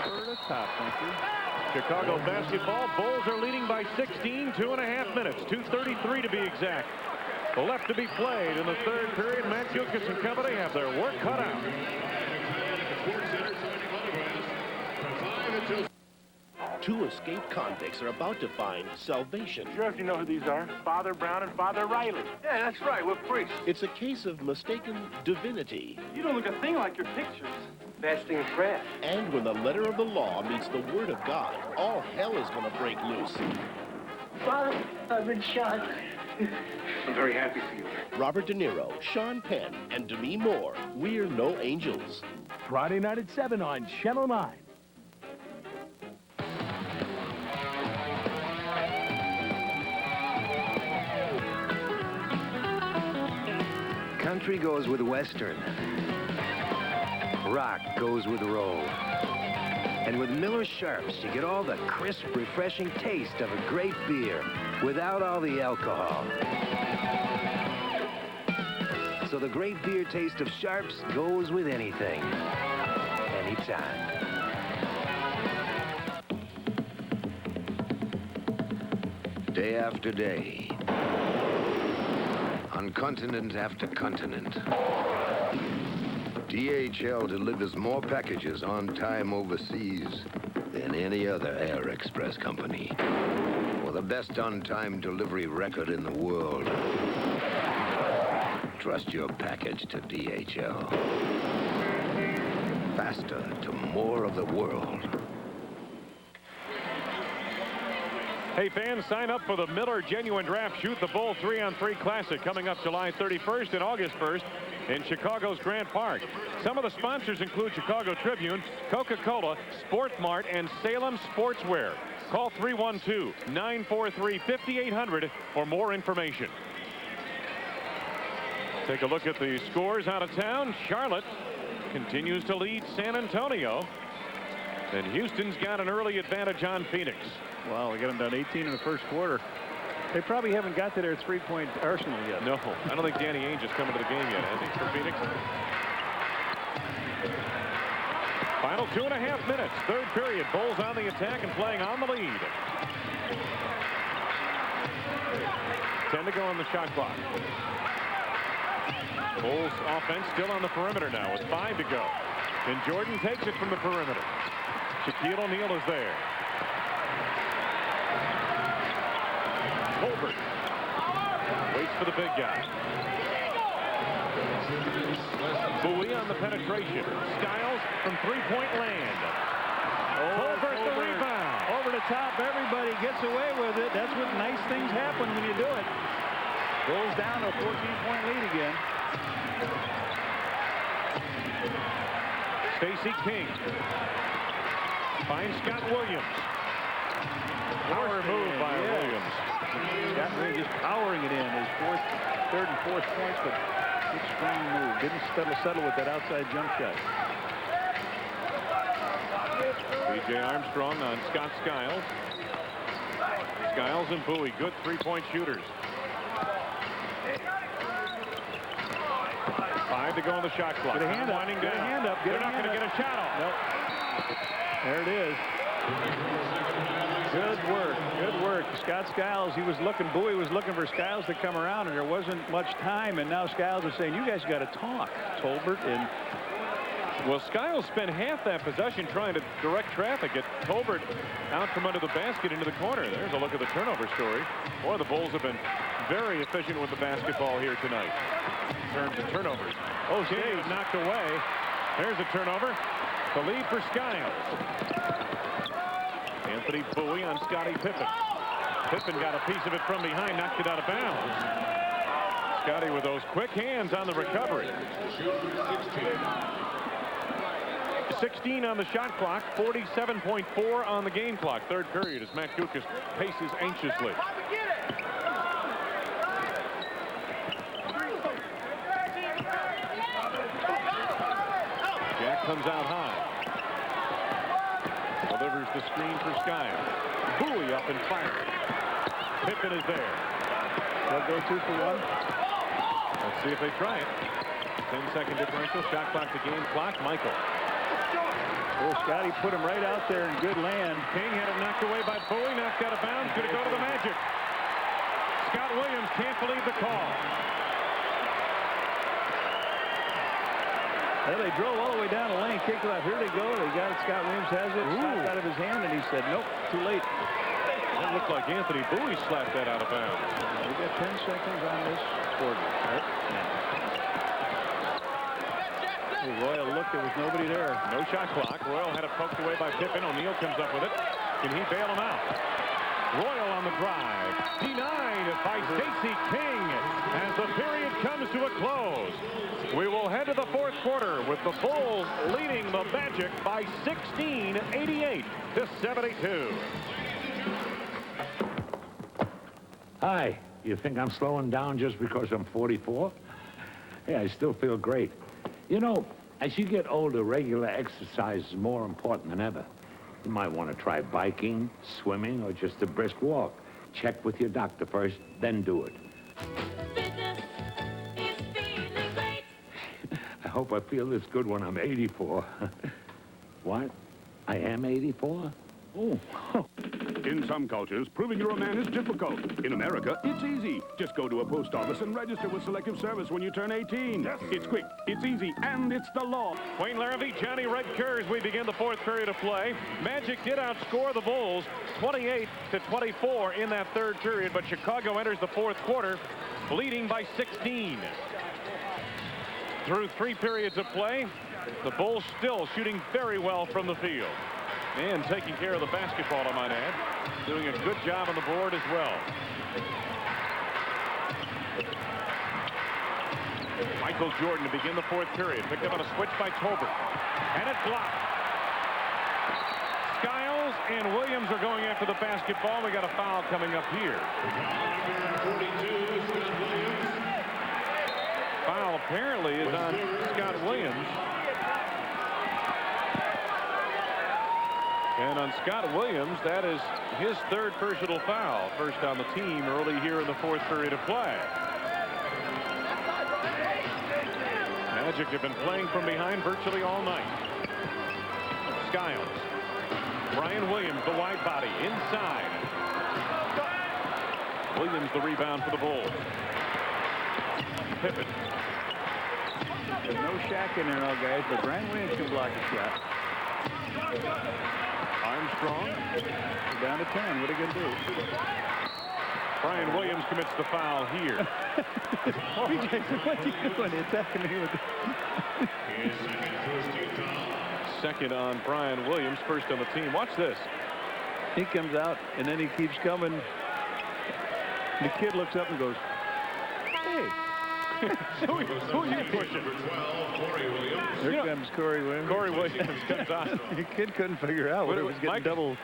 Over the top, thank you. Chicago basketball. Bulls are leading by 16, 2.5 minutes. 2:33 to be exact. Left to be played in the 3rd period. Matt Jukas and company have their work cut out. 2 escaped convicts are about to find salvation. Sure, if you know who these are. Father Brown and Father Riley. Yeah, that's right. We're priests. It's a case of mistaken divinity. You don't look a thing like your pictures. Fasting and prayer. And when the letter of the law meets the word of God, all hell is going to break loose. Father, I've been shot. I'm very happy for you. Robert De Niro, Sean Penn, and Demi Moore. We're no angels. Friday night at 7 on Channel 9. Country goes with Western. Rock goes with roll. And with Miller Sharps, you get all the crisp, refreshing taste of a great beer without all the alcohol. So the great beer taste of Sharps goes with anything, anytime. Day after day, on continent after continent, DHL delivers more packages on time overseas than any other air express company. For the best on-time delivery record in the world, trust your package to DHL. Faster to more of the world. Hey, fans, sign up for the Miller Genuine Draft Shoot the Bull 3-on-3 Classic coming up July 31st and August 1st in Chicago's Grant Park. Some of the sponsors include Chicago Tribune, Coca-Cola, Sport Mart, and Salem Sportswear. Call 312-943-5800 for more information. Take a look at the scores out of town. Charlotte continues to lead San Antonio. And Houston's got an early advantage on Phoenix. Well, we got them down 18 in the first quarter. They probably haven't got to their three-point arsenal yet. No, I don't think Danny Ainge is coming to the game yet, has he, for Phoenix? Final 2.5 minutes. Third period. Bulls on the attack and playing on the lead. 10 to go on the shot clock. Bulls offense still on the perimeter now with 5 to go. And Jordan takes it from the perimeter. Shaquille O'Neal is there. Colbert waits for the big guy. Bowie on the penetration. Skiles from three-point land. Colbert the rebound. Over the top. Everybody gets away with it. That's what nice things happen when you do it. Bulls down to a 14-point lead again. Stacey King finds Scott Williams. Power move by Williams. Scott Williams just powering it in his third and fourth points, but good strong move. Didn't settle with that outside jump shot. B.J. Armstrong on Scott Skiles. Skiles and Bowie, good three-point shooters. 5 to go on the shot clock. Get a hand up. Winding Get a down. hand up. They're not going to get a shot off. Nope. There it is. Good work. Good work. Scott Skiles, Bowie was looking for Skiles to come around, and there wasn't much time, and now Skiles is saying, you guys got to talk. Tolbert and... Well, Skiles spent half that possession trying to direct traffic at Tolbert out from under the basket into the corner. There's a look at the turnover story. Boy, the Bulls have been very efficient with the basketball here tonight in terms of turnovers. Oh, King knocked away. There's a turnover. The lead for Skiles. Anthony Bowie on Scottie Pippen. Pippen got a piece of it from behind, knocked it out of bounds. Scottie with those quick hands on the recovery. 16 on the shot clock, 47.4 on the game clock. Third period as Matt Guokas paces anxiously. Jack comes out high. Delivers the screen for Skiles. Bowie up and firing. Pippen is there. They'll go 2 for 1. Let's see if they try it. 10-second differential. Shot clock to game clock. Michael. Oh, Scottie put him right out there in good land. King had it knocked away by Bowie. Knocked out of bounds. Going to go to the Magic. Scott Williams can't believe the call. Well, they drove all the way down the lane, kicked it out. Here they go. They got it. Scott Williams has it. Snapped out of his hand, and he said, nope, too late. That looked like Anthony Bowie slapped that out of bounds. We got 10 seconds on this quarter. Royal looked, there was nobody there. No shot clock. Royal had it poked away by Pippen. O'Neal comes up with it. Can he bail him out? Royal on the drive. Denied by Stacey King as the period comes to a close. We will head to the fourth quarter with the Bulls leading the Magic by 16, 88 to 72. Hi. You think I'm slowing down just because I'm 44? Hey, I still feel great. You know, as you get older, regular exercise is more important than ever. You might want to try biking, swimming, or just a brisk walk. Check with your doctor first, then do it. Fitness is feeling great. I hope I feel this good when I'm 84. What? I am 84? Oh. In some cultures, proving you're a man is difficult. In America, it's easy. Just go to a post office and register with Selective Service when you turn 18. Yes. It's quick, it's easy, and it's the law. Wayne Larrabee, Johnny Red Kerr, we begin the fourth period of play. Magic did outscore the Bulls 28 to 24 in that third period, but Chicago enters the fourth quarter leading by 16. Through 3 periods of play, the Bulls still shooting very well from the field. And taking care of the basketball, I might add. Doing a good job on the board as well. Michael Jordan to begin the fourth period. Picked up on a switch by Tolbert. And it's blocked. Skiles and Williams are going after the basketball. We got a foul coming up here. Foul apparently is on Scott Williams. And on Scott Williams, that is his third personal foul. First on the team early here in the fourth period of play. Magic have been playing from behind virtually all night. Skiles. Brian Williams, the wide body, inside. Williams the rebound for the Bulls. Pippen. There's no Shaq in there now, guys, but Brian Williams can block a shot. Armstrong. Down to 10. What are you going to do? Brian Williams commits the foul here. BJ, what are you doing? Attacking me with Second on Brian Williams, first on the team. Watch this. He comes out, and then he keeps coming. The kid looks up and goes, hey. Who are you pushing? Here comes Corey Williams. Corey Williams comes out. The kid couldn't figure out what it was getting double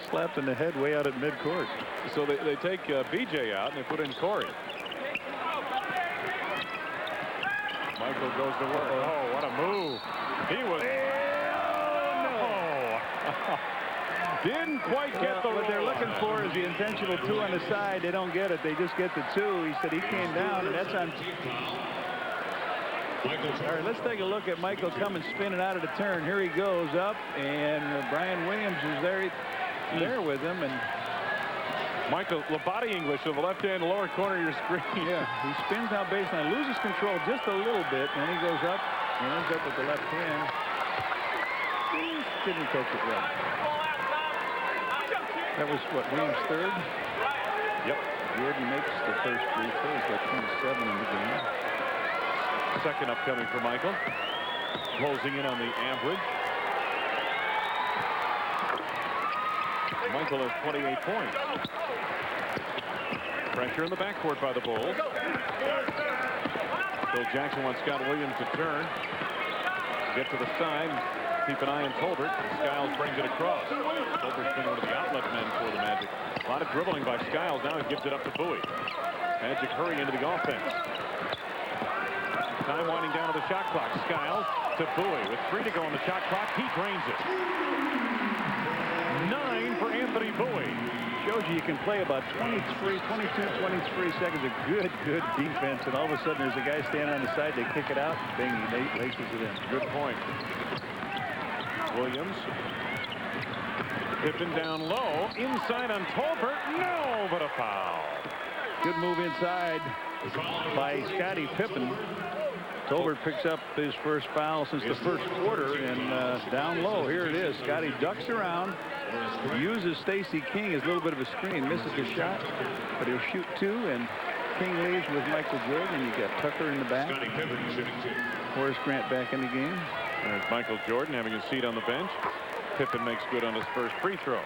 slapped in the head way out at midcourt. So they take BJ out and they put in Corey. Michael goes to work. Oh, what a move. He was... Didn't quite get the what they're looking for is the intentional 2 on the side. They don't get it. They just get the 2. He said he came down, and that's on. All right, let's take a look at Michael coming spinning out of the turn. Here he goes up, and Brian Williams is there with him, and Michael, body English of the left-hand lower corner of your screen. Yeah, he spins out baseline, loses control just a little bit, and then he goes up and ends up with the left hand. He didn't catch it well. That was, what, Williams' third? Yep. Jordan makes the first free throw. He's got 27 in the game. Second upcoming for Michael. Closing in on the average. Michael has 28 points. Pressure in the backcourt by the Bulls. Phil Jackson wants Scott Williams to turn. Get to the side. Keep an eye on Tolbert. Skiles brings it across. Tolbert's been one of the outlet men for the Magic. A lot of dribbling by Skiles. Now he gives it up to Bowie. Magic hurry into the offense. Time winding down to the shot clock. Skiles to Bowie with 3 to go on the shot clock. He drains it. 9 for Anthony Bowie. Shows you can play about 22, 23 seconds of good defense, and all of a sudden there's a guy standing on the side. They kick it out. Bing, he laces it in. Good point. Williams. Pippen down low. Inside on Tolbert. No, but a foul. Good move inside by Scottie Pippen. Tolbert picks up his first foul since the first quarter, and down low, here it is. Scottie ducks around, uses Stacey King as a little bit of a screen, misses the shot, but he'll shoot 2, and King leaves with Michael Jordan, and you got Tucker in the back. Horace Grant back in the game. There's Michael Jordan having a seat on the bench. Pippen makes good on his first free throw.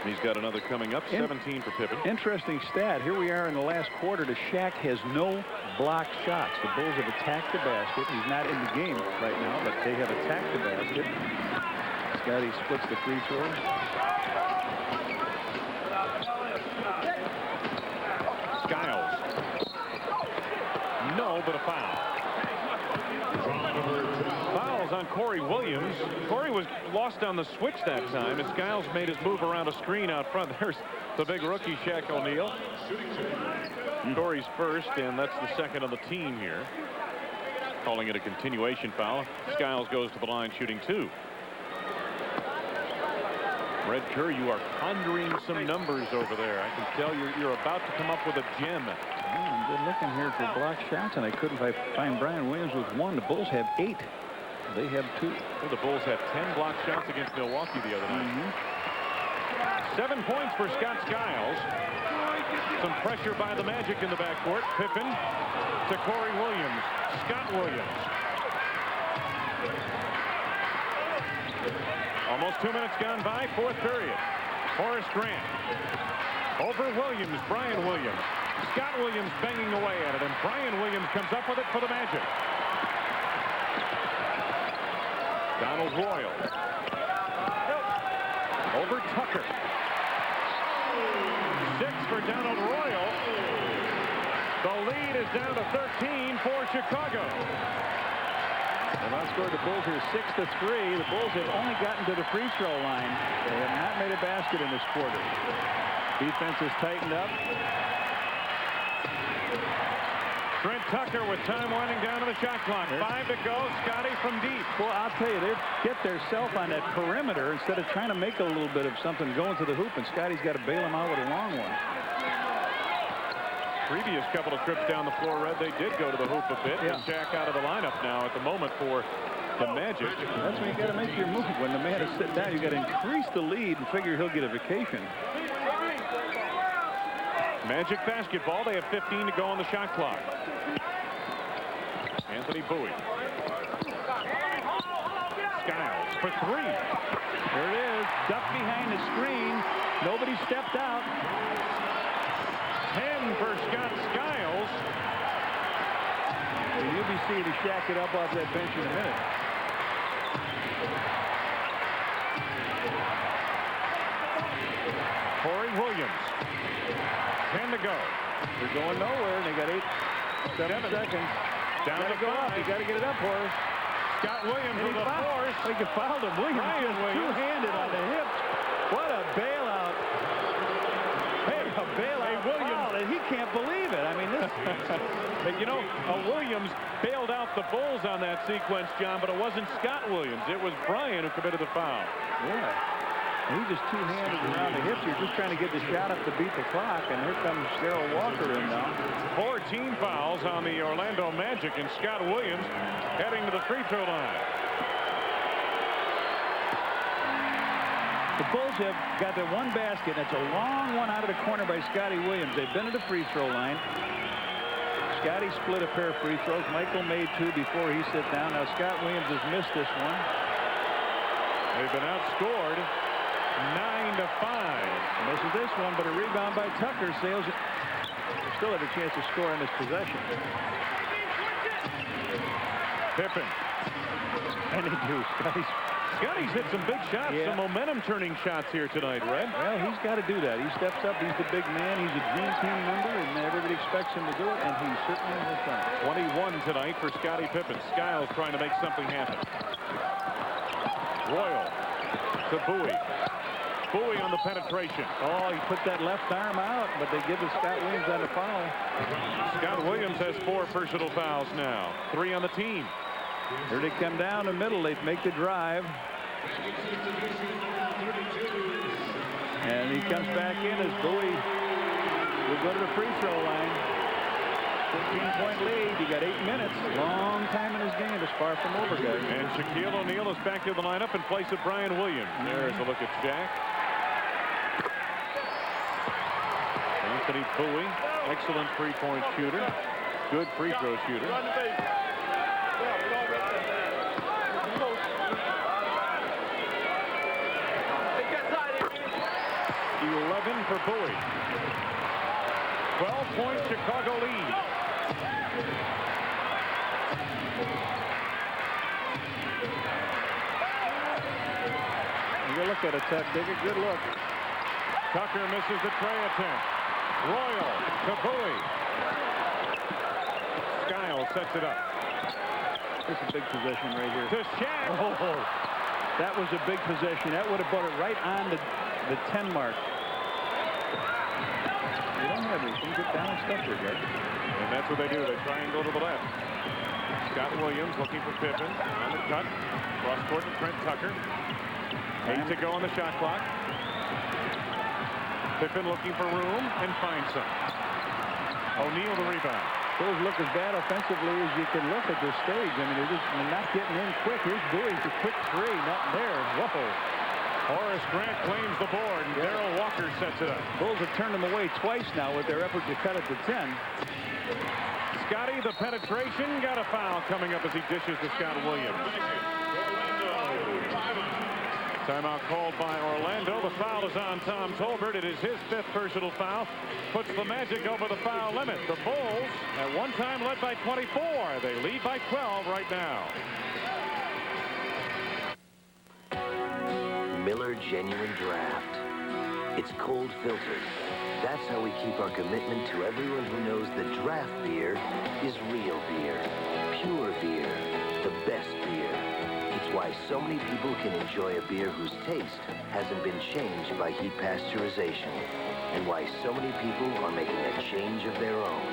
He's got another coming up, 17 for Pippen. Interesting stat. Here we are in the last quarter. The Shaq has no blocked shots. The Bulls have attacked the basket. He's not in the game right now, but they have attacked the basket. Scottie splits the free throw. Skiles. No, but a foul. Fouls on Corey Williams. Corey was lost on the switch that time, and Skiles made his move around a screen out front. There's the big rookie, Shaq O'Neal. Corey's first, and that's the second on the team here. Calling it a continuation foul. Skiles goes to the line shooting 2. Red Kerr, you are pondering some numbers over there. I can tell you're about to come up with a gem. I'm good looking here for blocked shots, and I couldn't find Brian Williams with 1. The Bulls have 8. They have 2. Well, the Bulls had 10 blocked shots against Milwaukee the other night. 7 points for Scott Skiles. Some pressure by the Magic in the backcourt. Pippen to Corey Williams. Scott Williams. Almost 2 minutes gone by, 4th period. Horace Grant. Over Williams, Brian Williams. Scott Williams banging away at it, and Brian Williams comes up with it for the Magic. Donald Royal. Over Tucker. 6 for Donald Royal. The lead is down to 13 for Chicago. They've outscored the Bulls here 6-3. The Bulls have only gotten to the free throw line. They have not made a basket in this quarter. Defense has tightened up. Trent Tucker with time winding down to the shot clock. 5 to go. Scotty from deep. Well, I'll tell you, they get their self on that perimeter instead of trying to make a little bit of something going to the hoop, and Scotty's got to bail him out with a long one. Previous couple of trips down the floor, Red, they did go to the hoop a bit. Yeah. And Shaq out of the lineup now at the moment for the Magic. That's when you got to make your move. When the man is sitting down, you got to increase the lead and figure he'll get a vacation. Magic basketball. They have 15 to go on the shot clock. Anthony Bowie. Skiles for 3. There it is. Ducked behind the screen. Nobody stepped out. 10 for Scott Skiles. And you'll be seeing Shaq it up off that bench in a minute. Corey Williams. 10 to go. They're going nowhere. They got 7 seconds. Down to go up. You got to get it up, Horace. Scott Williams with a force. He fouled him. Williams Ryan just Williams. two-handed on the hips. What a bailout. Hey, a bailout foul, and he can't believe it. I mean, this. You know, Williams bailed out the Bulls on that sequence, John, but it wasn't Scott Williams. It was Brian who committed the foul. Yeah. He just two-handed around the hips. You're just trying to get the shot up to beat the clock, and here comes Darrell Walker in now. 14 fouls on the Orlando Magic, and Scott Williams heading to the free throw line. The Bulls have got the one basket. That's a long one out of the corner by Scotty Williams. They've been to the free throw line. Scotty split a pair of free throws. Michael made 2 before he sat down. Now Scott Williams has missed this one. They've been outscored 9-5. Misses this one, but a rebound by Tucker sails it. Still have a chance to score on this possession. Pippen. And they do. Scotty's hit some big shots, Yeah. some momentum-turning shots here tonight, Red. Well, he's got to do that. He steps up. He's the big man. He's a dream team member, and everybody expects him to do it, and he certainly has done it. 21 tonight for Scottie Pippen. Skiles trying to make something happen. Royal to Bowie. Bowie on the penetration. Oh, he put that left arm out, but they give it Scott Williams on the foul. Scott Williams has 4 personal fouls now. 3 on the team. Here they come down the middle. They make the drive. And he comes back in as Bowie will go to the free throw line. 15-point lead. He got 8 minutes. Long time in his game. It's far from over, guys. And Shaquille O'Neal is back to the lineup in place of Brian Williams. There's a look at Shaq. Anthony Bowie, excellent three-point shooter. Good free throw shooter. 11 for Bowie. 12-point Chicago lead. Good look at it, Tuck. Take a good look. Tucker misses the tray attempt. Royal to Bowie. Skiles sets it up. This is a big possession right here. To Shaq. Oh, that was a big possession. That would have brought it right on the 10 mark. They don't have these. They get down and stuff here, guys. And that's what they do. They try and go to the left. Scott Williams looking for Pippen on the cut. Cross court to Trent Tucker. 8 to go on the shot clock. Pippen looking for room and finds some. O'Neal the rebound. Those look as bad offensively as you can look at this stage. I mean, they're not getting in quick. Here's Bowie to quick 3. Not there. Whoa. Horace Grant claims the board, and Darrell Walker sets it up. Bulls have turned them away twice now with their effort to cut it to 10. Scotty, the penetration, got a foul coming up as he dishes to Scott Williams. Timeout called by Orlando. The foul is on Tom Tolbert. It is his 5th personal foul. Puts the Magic over the foul limit. The Bulls, at one time, led by 24. They lead by 12 right now. Miller Genuine Draft. It's cold filtered, That's how we keep our commitment to everyone who knows that draft beer is real beer, pure beer, the best beer. It's why so many people can enjoy a beer whose taste hasn't been changed by heat pasteurization, and why so many people are making a change of their own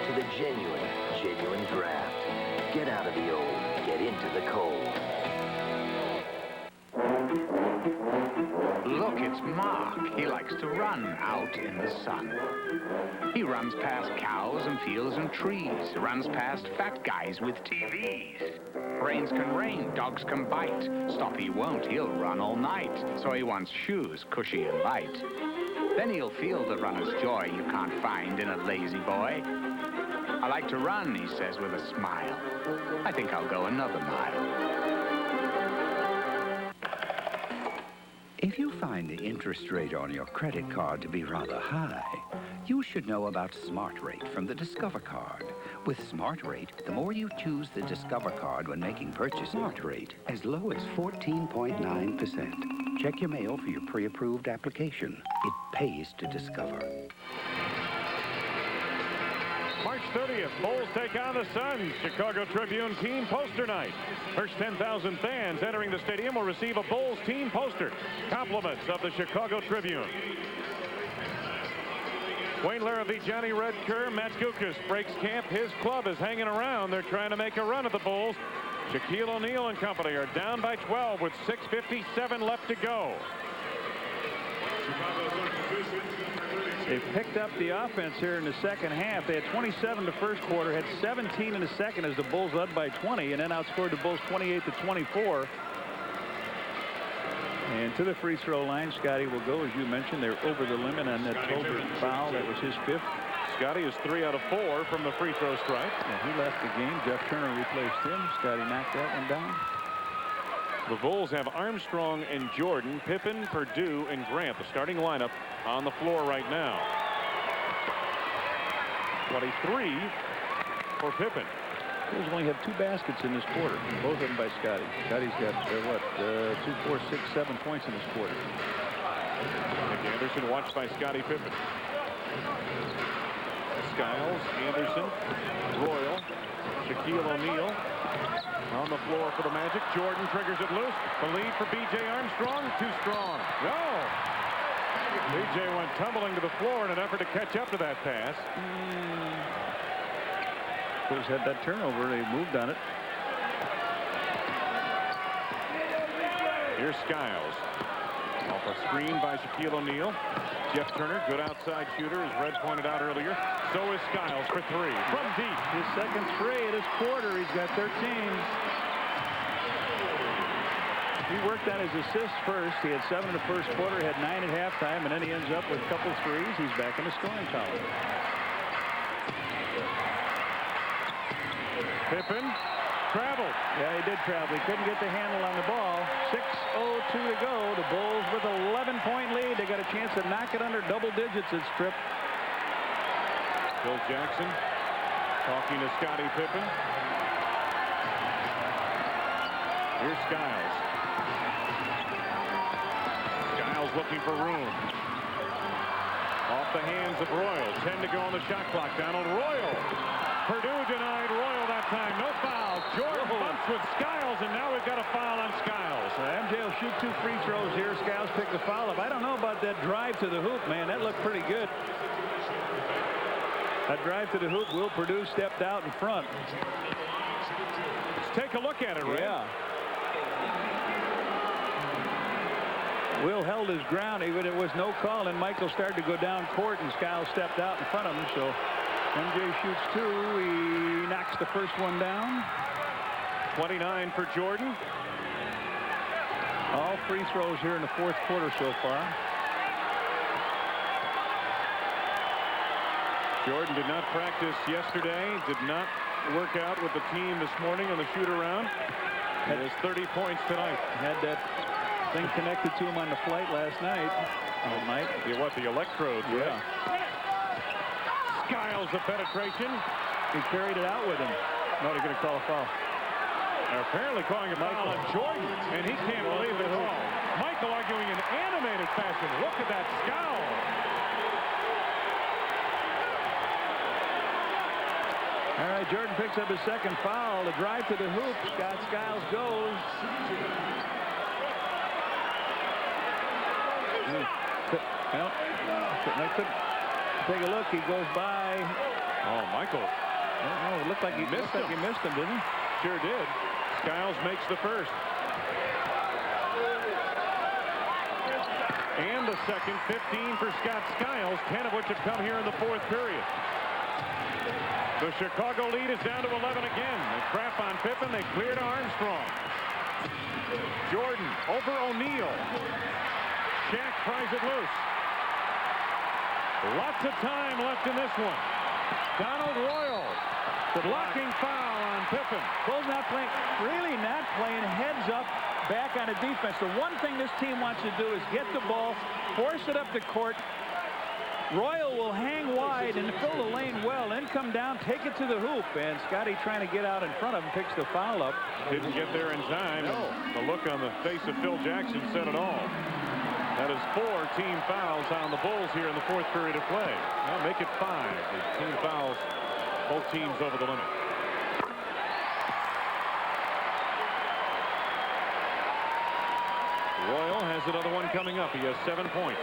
to the genuine draft. Get out of the old, get into the cold. Look, it's Mark. He likes to run out in the sun. He runs past cows and fields and trees. Runs past fat guys with TVs. Brains can rain, dogs can bite. Stop he won't, he'll run all night. So he wants shoes, cushy and light. Then he'll feel the runner's joy you can't find in a lazy boy. I like to run, he says with a smile. I think I'll go another mile. If you find the interest rate on your credit card to be rather high, you should know about Smart Rate from the Discover card. With Smart Rate, the more you choose the Discover card when making purchases, Smart Rate, as low as 14.9%. Check your mail for your pre-approved application. It pays to Discover. March 30th, Bulls take on the Suns. Chicago Tribune team poster night. First 10,000 fans entering the stadium will receive a Bulls team poster. Compliments of the Chicago Tribune. Wayne Larrabee, Johnny Redker, Matt Gukas breaks camp. His club is hanging around. They're trying to make a run at the Bulls. Shaquille O'Neal and company are down by 12 with 6:57 left to go. They picked up the offense here in the second half. They had 27 the first quarter, had 17 in the second as the Bulls led by 20, and then outscored the Bulls 28-24. And to the free throw line, Scotty will go, as you mentioned. They're over the limit on that Tolbert foul. That was his 5th. Scotty is 3 out of 4 from the free throw stripe. And he left the game. Jeff Turner replaced him. Scotty knocked that one down. The Bulls have Armstrong and Jordan, Pippen, Perdue, and Grant, the starting lineup on the floor right now. 23 for Pippen. Bulls only have 2 baskets in this quarter, both of them by Scotty. Scotty's got, 2, 4, 6, 7 points in this quarter. Nick Anderson watched by Scottie Pippen. Skiles, Anderson, Royal, Shaquille O'Neal. On the floor for the Magic. Jordan triggers it loose. The lead for B.J. Armstrong. Too strong. No! B.J. went tumbling to the floor in an effort to catch up to that pass. Bulls had that turnover. They moved on it. Here's Skiles. Off a screen by Shaquille O'Neal. Jeff Turner, good outside shooter, as Red pointed out earlier. So is Skiles for 3 from deep. His second 3 of this quarter. He's got 13. He worked on his assists first. He had 7 in the first quarter, had 9 at halftime, and then he ends up with a couple threes. He's back in the scoring column. Pippen traveled. Yeah, he did travel. He couldn't get the handle on the ball. 6:02 to go. The Bulls with a 11-point lead. They got a chance to knock it under double digits this trip. Bill Jackson talking to Scottie Pippen. Here's Skiles. Skiles looking for room. Off the hands of Royal. 10 to go on the shot clock. Donald Royal. Perdue denied Royal that time. No foul. Jordan bumps with Skiles, and now we've got a foul on Skiles. MJ will shoot 2 free throws here. Skiles picked the foul up. I don't know about that drive to the hoop, man. That looked pretty good. That drive to the hoop. Will Perdue stepped out in front. Let's take a look at it, Ray. Yeah. Will held his ground. Even it was no call, and Michael started to go down court, and Skiles stepped out in front of him. So MJ shoots 2. He knocks the first one down. 29 for Jordan. All free throws here in the fourth quarter so far. Jordan did not practice yesterday. Did not work out with the team this morning on the shoot-around. He has 30 points tonight. Had that thing connected to him on the flight last night. All night. The electrodes, yeah. Skiles the penetration. He carried it out with him. No, they're going to call a foul. They're apparently calling a foul on Jordan, and he can't believe the call. Michael arguing in animated fashion. Look at that scowl. All right, Jordan picks up his second foul. The drive to the hoop. Scott Skiles goes. Well, I couldn't take a look. He goes by. Oh, Michael. Oh, it looked like he missed him, didn't he? Sure did. Skiles makes the first. And the second, 15 for Scott Skiles, 10 of which have come here in the fourth period. The Chicago lead is down to 11 again. They trap on Pippen. They clear to Armstrong. Jordan over O'Neal. Shaq pries it loose. Lots of time left in this one. Donald Royal. Blocking foul on Pippen. Bulls not playing, really not playing heads up back on a defense. The one thing this team wants to do is get the ball, force it up the court. Royal will hang wide and fill the lane well, then come down, take it to the hoop. And Scotty trying to get out in front of him, picks the foul up. Didn't get there in time. No. The look on the face of Phil Jackson said it all. That is 4 team fouls on the Bulls here in the fourth period of play. Now make it 5. The team fouls both teams over the limit. Royal has another one coming up. He has 7 points.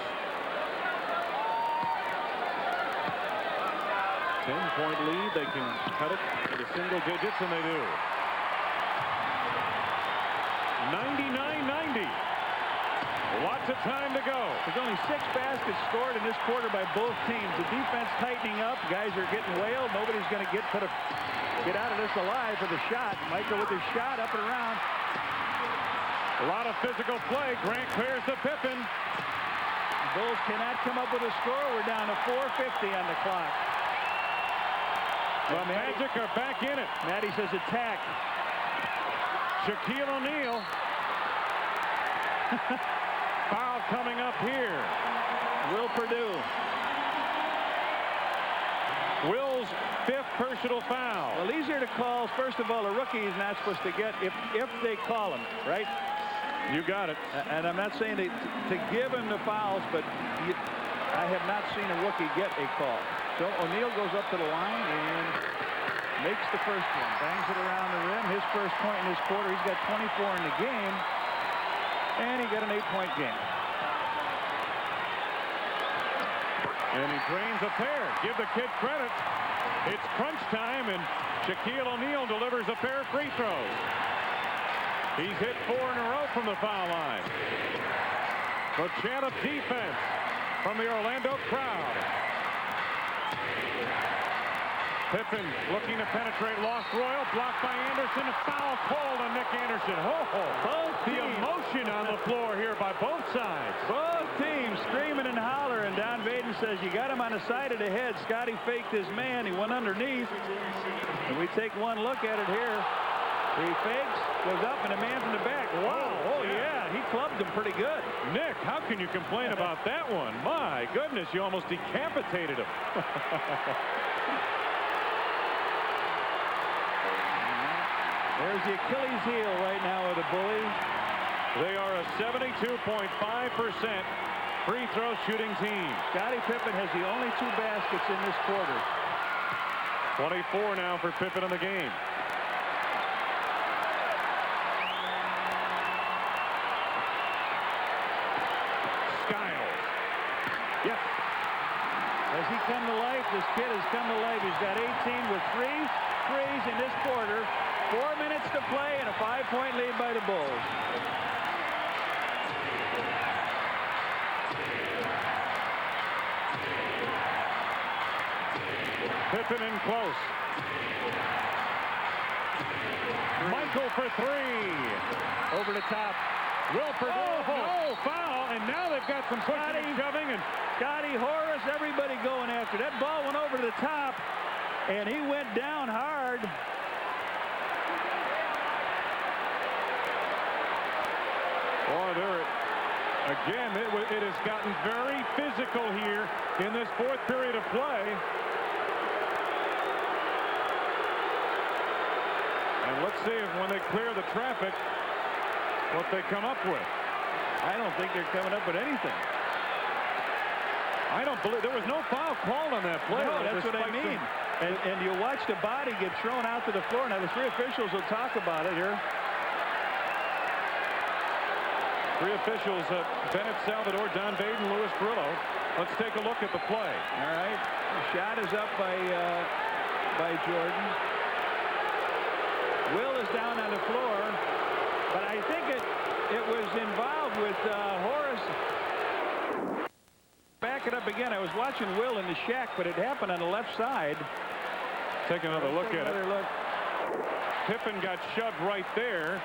10-point lead. They can cut it into single digits, and they do. 99-90. Lots of time to go. There's only 6 baskets scored in this quarter by both teams. The defense tightening up. Guys are getting whaled. Nobody's going to get out of this alive for the shot. Michael with his shot up and around. A lot of physical play. Grant clears to Pippen. The Bulls cannot come up with a score. We're down to 4:50 on the clock. The Magic are back in it. Matty says attack. Shaquille O'Neal. Foul coming up here. Will Perdue. Will's 5th personal foul. Well, easier to call. First of all, a rookie is not supposed to get if they call him, right? You got it. And I'm not saying to give him the fouls, but I have not seen a rookie get a call. So O'Neal goes up to the line and makes the first one. Bangs it around the rim. His first point in this quarter. He's got 24 in the game. And he got an 8-point game. And he drains a pair. Give the kid credit. It's crunch time, and Shaquille O'Neal delivers a pair of free throws. He's hit 4 in a row from the foul line. The chant of defense from the Orlando crowd. Pippen looking to penetrate, lost Royal, blocked by Anderson, a foul called on Nick Anderson. The emotion on the floor here by both sides. Both teams screaming and hollering. Don Vaden says you got him on the side of the head. Scotty faked his man. He went underneath. And we take one look at it here. He fakes, goes up, and a man from the back. Wow. Oh, yeah. He clubbed him pretty good. Nick, how can you complain about that one? My goodness, you almost decapitated him. There's the Achilles heel right now of the Bullies. They are a 72.5% free throw shooting team. Scottie Pippen has the only 2 baskets in this quarter. 24 now for Pippen in the game. Skiles. Yes. Has he come to life? This kid has come to life. He's got 18 with 3 threes in this quarter. 4 minutes to play and a 5-point lead by the Bulls. Pippen in close. Michael for 3. Over the top. Will Perdue. No foul, and now they've got some pushing and shoving. And Scotty, Horace, everybody going after. That ball went over to the top, and he went down hard. Boy, again, it has gotten very physical here in this fourth period of play. And let's see if when they clear the traffic, what they come up with. I don't think they're coming up with anything. I don't believe there was no foul called on that play. No, that's what I mean. And you watch the body get thrown out to the floor. Now, the three officials will talk about it here. Three officials, Bennett, Salvador, Don Baden, Louis Perillo. Let's take a look at the play. All right. The shot is up by Jordan. Will is down on the floor. But I think it was involved with Horace. Back it up again. I was watching Will in the Shaq, but it happened on the left side. Take another look at it. Look. Pippen got shoved right there.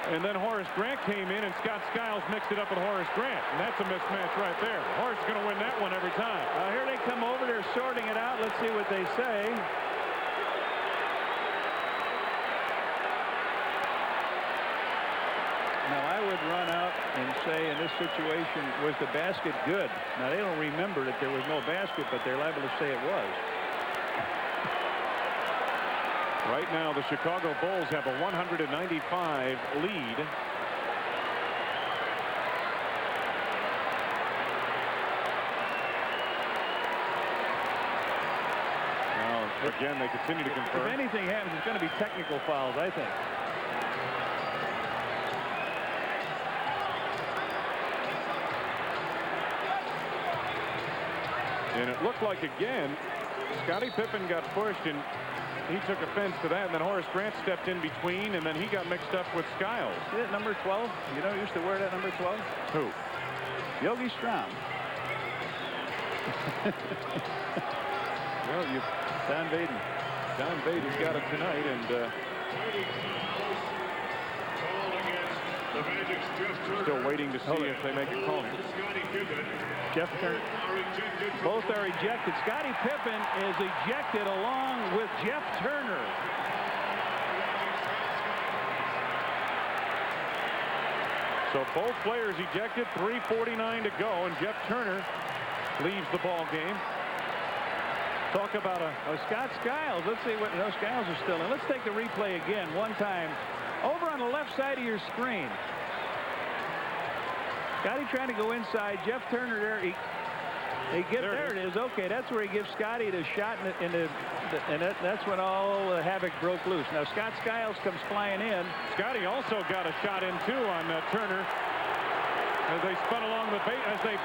And then Horace Grant came in, and Scott Skiles mixed it up with Horace Grant. And that's a mismatch right there. Horace is going to win that one every time. Here they come over. They're sorting it out. Let's see what they say. Now, I would run out and say in this situation, was the basket good? Now, they don't remember that there was no basket, but they're liable to say it was. Right now, the Chicago Bulls have a 195 lead. Now, again, they continue to confirm. If anything happens, it's going to be technical fouls, I think. And it looked like, again, Scottie Pippen got pushed, and he took offense to that, and then Horace Grant stepped in between, and then he got mixed up with Skiles. See that number 12? You know who used to wear that number 12? Who? Yogi Strom. Well, Don Baden. Don Baden's got it tonight, and still waiting to see if they make a call. Jeff Turner. Both are ejected. Scottie Pippen is ejected along with Jeff Turner. So both players ejected, 3:49 to go, and Jeff Turner leaves the ball game. Talk about Scott Skiles. Let's see what. No, Skiles is still in. Let's take the replay again one time. Over on the left side of your screen. Scottie trying to go inside. Jeff Turner there. There it is. Okay, that's where he gives Scottie the shot, and that's when all havoc broke loose. Now Scott Skiles comes flying in. Scottie also got a shot in too on Turner as they spun along the base, as they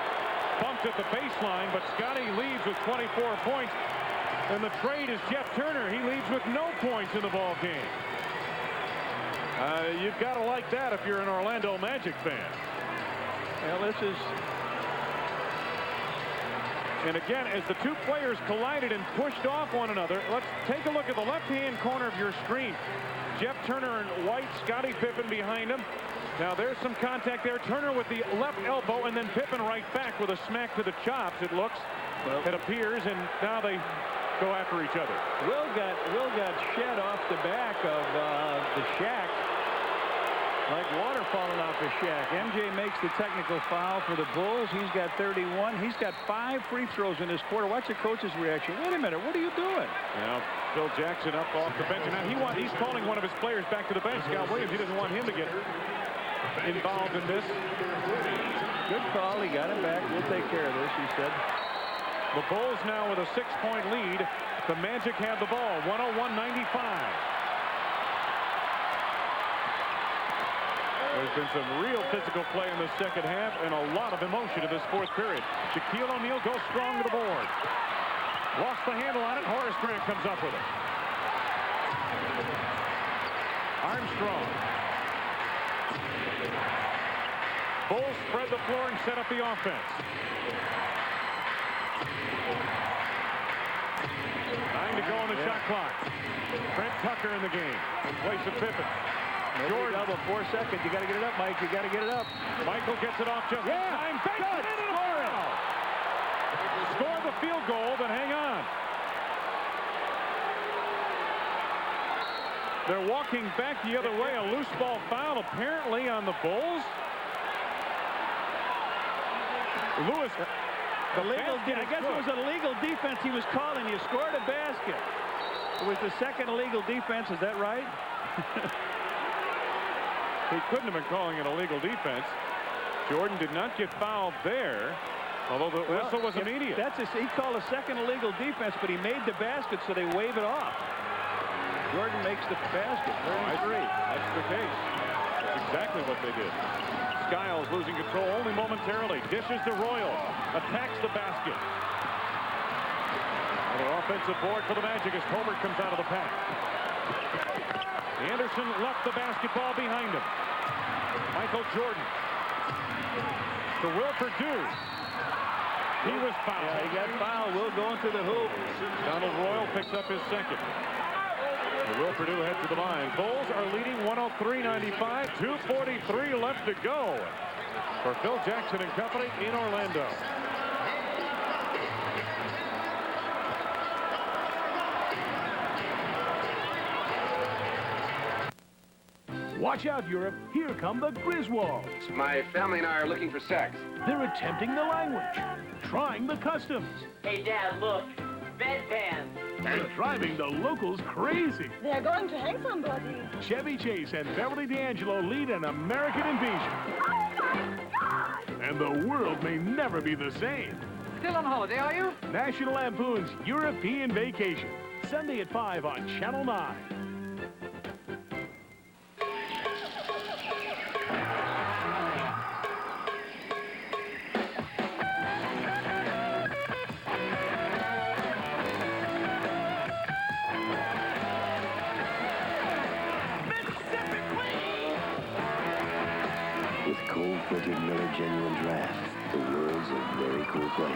bumped at the baseline. But Scottie leads with 24 points, and the trade is Jeff Turner. He leads with no points in the ball game. You've got to like that if you're an Orlando Magic fan. Well, this is. And again, as the two players collided and pushed off one another, let's take a look at the left-hand corner of your screen. Jeff Turner in white, Scottie Pippen behind him. Now there's some contact there. Turner with the left elbow, and then Pippen right back with a smack to the chops, it looks. Well, it appears, and now they go after each other. Will got shed off the back of the Shaq. Like water falling off the Shaq. MJ makes the technical foul for the Bulls. He's got 31. He's got 5 free throws in this quarter. Watch the coach's reaction. Wait a minute, what are you doing? Now, Phil Jackson up off the bench. Now he's calling one of his players back to the bench. Scott Williams, he doesn't want him to get involved in this. Good call. He got him back. We'll take care of this, he said. The Bulls now with a 6-point lead. The Magic have the ball, 101-95. There's been some real physical play in the second half and a lot of emotion in this fourth period. Shaquille O'Neal goes strong to the board. Lost the handle on it. Horace Grant comes up with it. Armstrong. Bulls spread the floor and set up the offense. 9 to go on the shot clock. Trent Tucker in the game in place of Pippen. Jordan, double, 4 seconds. You got to get it up, Mike. You got to get it up. Michael gets it off just in time. Banks it into the foul. Score the field goal, but hang on. They're walking back the other way. A loose ball foul apparently on the Bulls. Lewis. I guess it was a legal defense he was calling. You scored a basket. It was the second illegal defense. Is that right? He couldn't have been calling it a legal defense. Jordan did not get fouled there. Although the whistle was immediate. He called a second illegal defense, but he made the basket, so they wave it off. Jordan makes the basket. 33. That's the case. That's exactly what they did. Skiles losing control only momentarily. Dishes to Royal. Attacks the basket. Another offensive board for the Magic as Tolbert comes out of the pack. Anderson left the basketball behind him. Michael Jordan to Will Perdue. He was fouled. Yeah, he got fouled. Will going to the hoop. Donald Royal picks up his second. And Will Perdue heads to the line. Bulls are leading 103-95. 2:43 left to go for Phil Jackson and company in Orlando. Watch out, Europe. Here come the Griswolds. My family and I are looking for sex. They're attempting the language, trying the customs, Hey, Dad, look. Bedpans. and driving the locals crazy. They're going to hang somebody. Chevy Chase and Beverly D'Angelo lead an American invasion. And the world may never be the same. Still on holiday, are you? National Lampoon's European Vacation. Sunday at 5 on Channel 9. With cold-filtered Miller Genuine Draft, the world's a very cool place.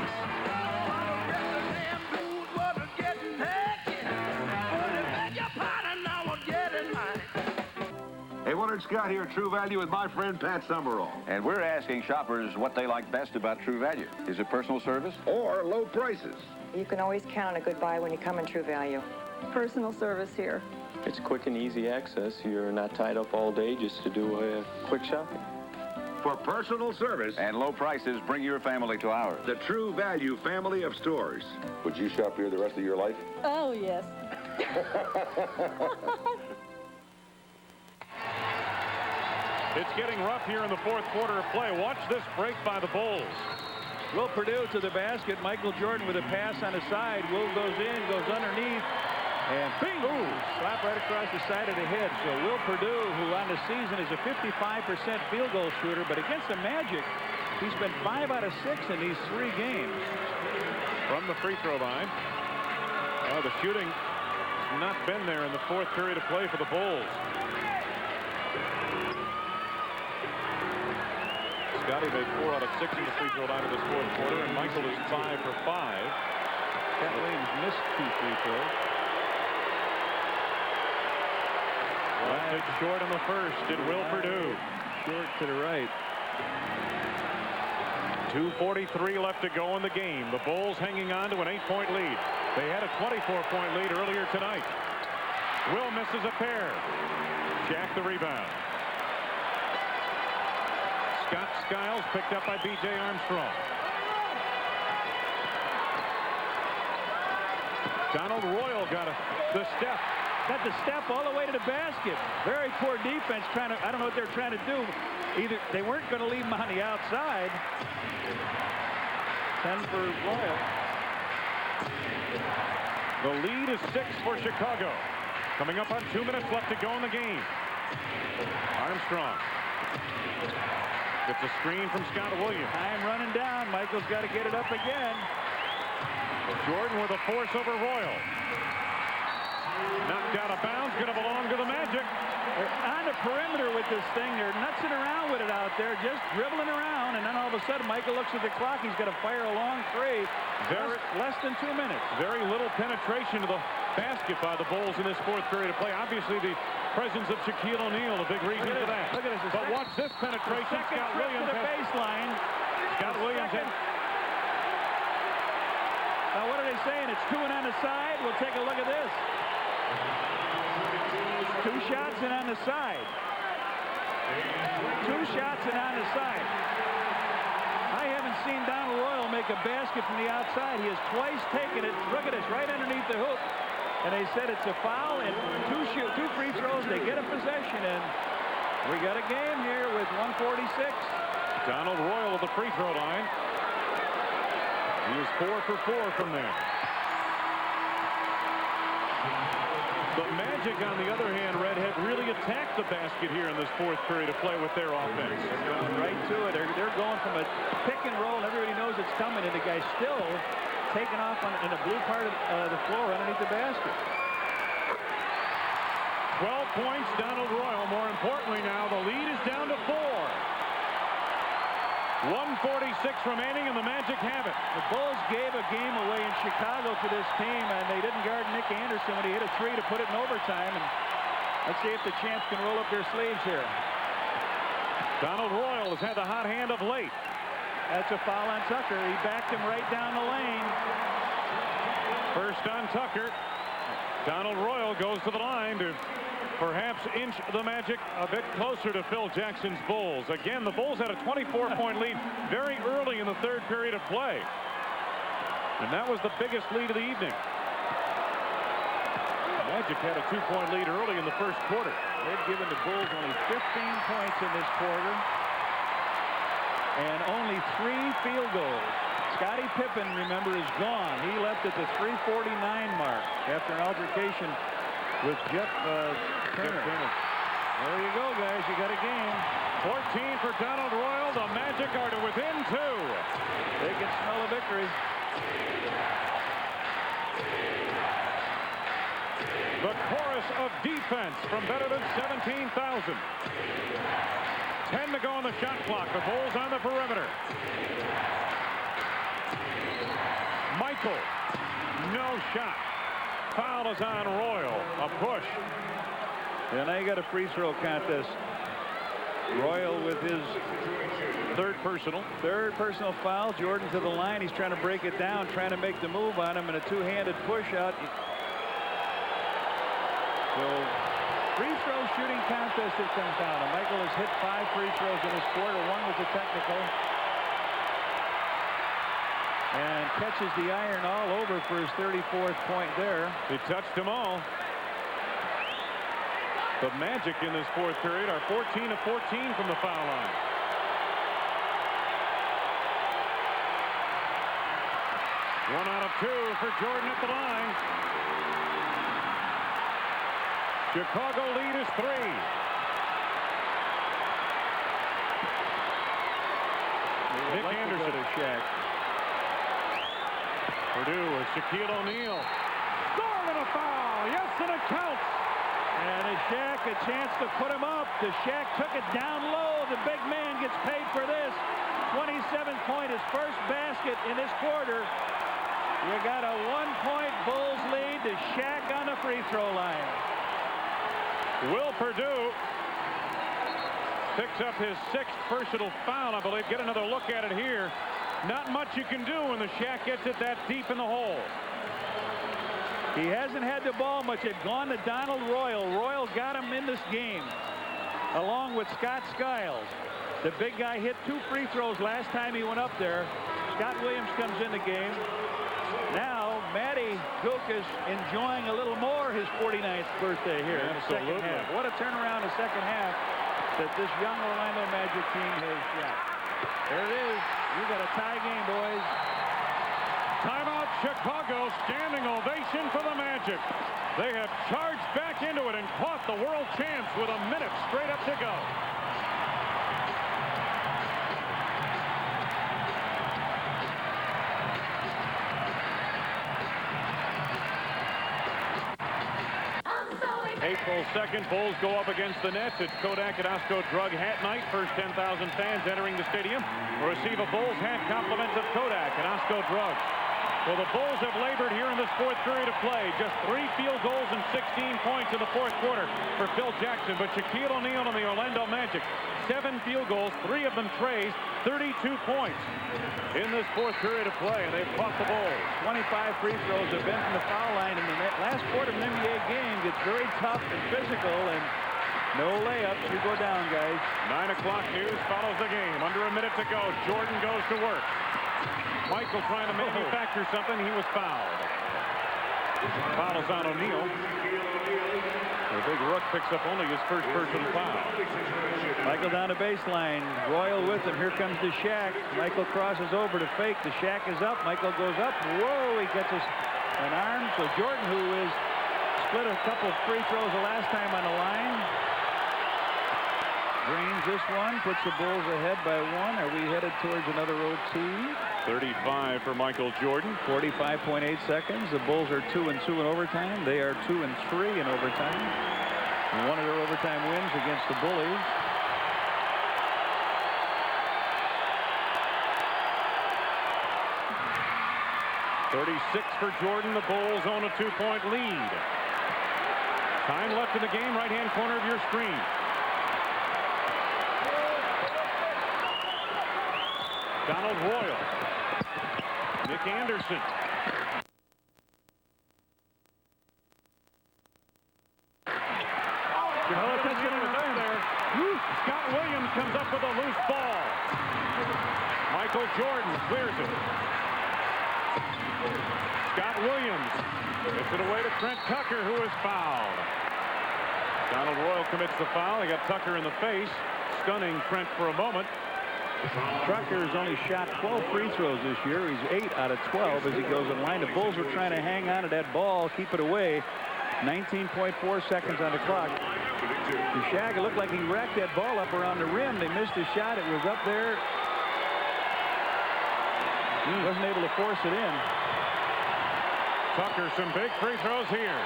Hey, Willard Scott here at True Value with my friend Pat Summerall. And we're asking shoppers what they like best about True Value. Is it personal service? Or low prices? You can always count on a good buy when you come in True Value. Personal service here. It's quick and easy access. You're not tied up all day just to do a quick shopping. For personal service and low prices, bring your family to ours. The True Value family of stores. Would you shop here the rest of your life? Oh, yes. It's getting rough here in the fourth quarter of play. Watch this break by the Bulls. Will Perdue to the basket. Michael Jordan with a pass on the side. Will goes in, goes underneath. And bing! Ooh, slap right across the side of the head. So Will Perdue, who on the season is a 55% field goal shooter, but against the Magic, he's been 5 out of 6 in these 3 games. From the free throw line. The shooting has not been there in the fourth period of play for the Bulls. Scotty made 4 out of 6 in the free throw line in this fourth quarter, and Michael is 5 for 5. Cat Williams missed 2 free throws. Left it short in the first did Will Perdue. Short to the right. 2:43 left to go in the game. The Bulls hanging on to an 8-point lead. They had a 24-point lead earlier tonight. Will misses a pair. Shaq the rebound. Scott Skiles picked up by B.J. Armstrong. Donald Royal got the step. Got the step all the way to the basket. Very poor defense trying to, I don't know what they're trying to do. Either they weren't going to leave him on the outside. 10 for Royal. The lead is 6 for Chicago. Coming up on 2 minutes left to go in the game. Armstrong gets a screen from Scott Williams. Time running down. Michael's got to get it up again. Jordan with a force over Royal. Knocked out of bounds, going to belong to the Magic. They're on the perimeter with this thing. They're nutsing around with it out there, just dribbling around, and then all of a sudden Michael looks at the clock. He's got to fire a long three. Less than 2 minutes. Very little penetration to the basket by the Bulls in this fourth period of play. Obviously, the presence of Shaquille O'Neal, a big reason for that. Look at this. But watch this penetration. Second Scott trip Williams to the baseline. Scott Williams. Now, what are they saying? It's 2 and on the side. We'll take a look at this. 2 shots and on the side. 2 shots and on the side. I haven't seen Donald Royal make a basket from the outside. He has twice taken it. Look at this, right underneath the hoop. And they said it's a foul and 2 free throws. They get a possession, and we got a game here with 1:46. Donald Royal at the free throw line. He was 4 for 4 from there. The Magic, on the other hand, Red, have really attacked the basket here in this fourth period of play with their offense. They're going right to it. They're going from a pick and roll, and everybody knows it's coming, and the guy's still taking off in the blue part of the floor underneath the basket. 12 points, Donald Royal. More importantly now, the lead is down to 4. 1:46 remaining, and the Magic have it. The Bulls gave a game away in Chicago to this team, and they didn't guard Nick Anderson when he hit a 3 to put it in overtime. And let's see if the champs can roll up their sleeves here. Donald Royal has had the hot hand of late. That's a foul on Tucker. He backed him right down the lane. First on Tucker. Donald Royal goes to the line to perhaps inch the Magic a bit closer to Phil Jackson's Bulls. Again, the Bulls had a 24-point lead very early in the third period of play. And that was the biggest lead of the evening. The Magic had a 2-point lead early in the first quarter. They've given the Bulls only 15 points in this quarter and only 3 field goals. Scottie Pippen, remember, is gone. He left at the 3:49 mark after an altercation with Jeff Turner. There you go, guys. You got a game. 14 for Donald Royal. The Magic are to within 2. They can smell a victory. The chorus of defense from better than 17,000. 10 to go on the shot clock. The Bulls on the perimeter. Michael, no shot. Foul is on Royal. A push. And now you got a free throw contest. Royal with his third personal foul. Jordan to the line. He's trying to break it down, trying to make the move on him, and a two-handed push out. So free throw shooting contest it comes down. And Michael has hit 5 free throws in this quarter. 1 was a technical. And catches the iron all over for his 34th point there. He touched them all. The Magic in this fourth period are 14 of 14 from the foul line. One out of 2 for Jordan at the line. Chicago lead is 3. Nick Anderson to Shaq. Purdue with Shaquille O'Neal. Scored and a foul. Yes, and it counts. And as Shaq a chance to put him up. The Shaq took it down low. The big man gets paid for this. 27th point, his first basket in this quarter. You got a 1-point Bulls lead to Shaq on the free throw line. Will Purdue picks up his 6th personal foul, I believe. Get another look at it here. Not much you can do when the Shaq gets it that deep in the hole. He hasn't had the ball much. They've gone to Donald Royal. Royal's got him in this game, along with Scott Skiles. The big guy hit 2 free throws last time he went up there. Scott Williams comes in the game. Now, Matty Duke is enjoying a little more his 49th birthday here in the second half. What a turnaround in the second half that this young Orlando Magic team has shot. There it is. You got a tie game, boys. Timeout, Chicago. Standing ovation for the Magic. They have charged back into it and caught the world champs with a minute straight up to go. April 2nd, Bulls go up against the Nets. It's Kodak and Osco Drug Hat Night. First 10,000 fans entering the stadium will receive a Bulls hat compliments of Kodak and Osco Drug. Well, the Bulls have labored here in this fourth period of play. Just 3 field goals and 16 points in the fourth quarter for Phil Jackson. But Shaquille O'Neal and the Orlando Magic, 7 field goals, 3 of them trays, 32 points in this fourth period of play. And they've caught the Bulls. 25 free throws have been from the foul line in the last quarter of an NBA game. Gets very tough and physical, and no layups. You go down, guys. 9 o'clock news follows the game. Under a minute to go. Jordan goes to work. Michael trying to manufacture something. He was fouled. Foul is on O'Neal. The big Rook picks up only his first personal foul. Michael down the baseline. Royal with him. Here comes the Shaq. Michael crosses over to fake. The Shaq is up. Michael goes up. Whoa, he gets an arm. So Jordan, who is split a couple free throws the last time on the line, drains this one, puts the Bulls ahead by 1. Are we headed towards another OT? 35 for Michael Jordan. 45.8 seconds. The Bulls are 2-2 in overtime. They are 2-3 in overtime. And one of their overtime wins against the Bullies. .36 for Jordan. The Bulls own a 2-point lead. Time left in the game. Right-hand corner of your screen. Donald Royal. Nick Anderson. Scott Williams comes up with a loose ball. Michael Jordan clears it. Scott Williams gets it away to Trent Tucker, who is fouled. Donald Royal commits the foul. He got Tucker in the face, stunning Trent for a moment. Tucker has only shot 12 free throws this year. He's 8 out of 12 as he goes in line. The Bulls were trying to hang on to that ball, keep it away. 19.4 seconds on the clock. The Shaq, it looked like he racked that ball up around the rim. They missed his shot. It was up there. He wasn't able to force it in. Tucker, some big free throws here.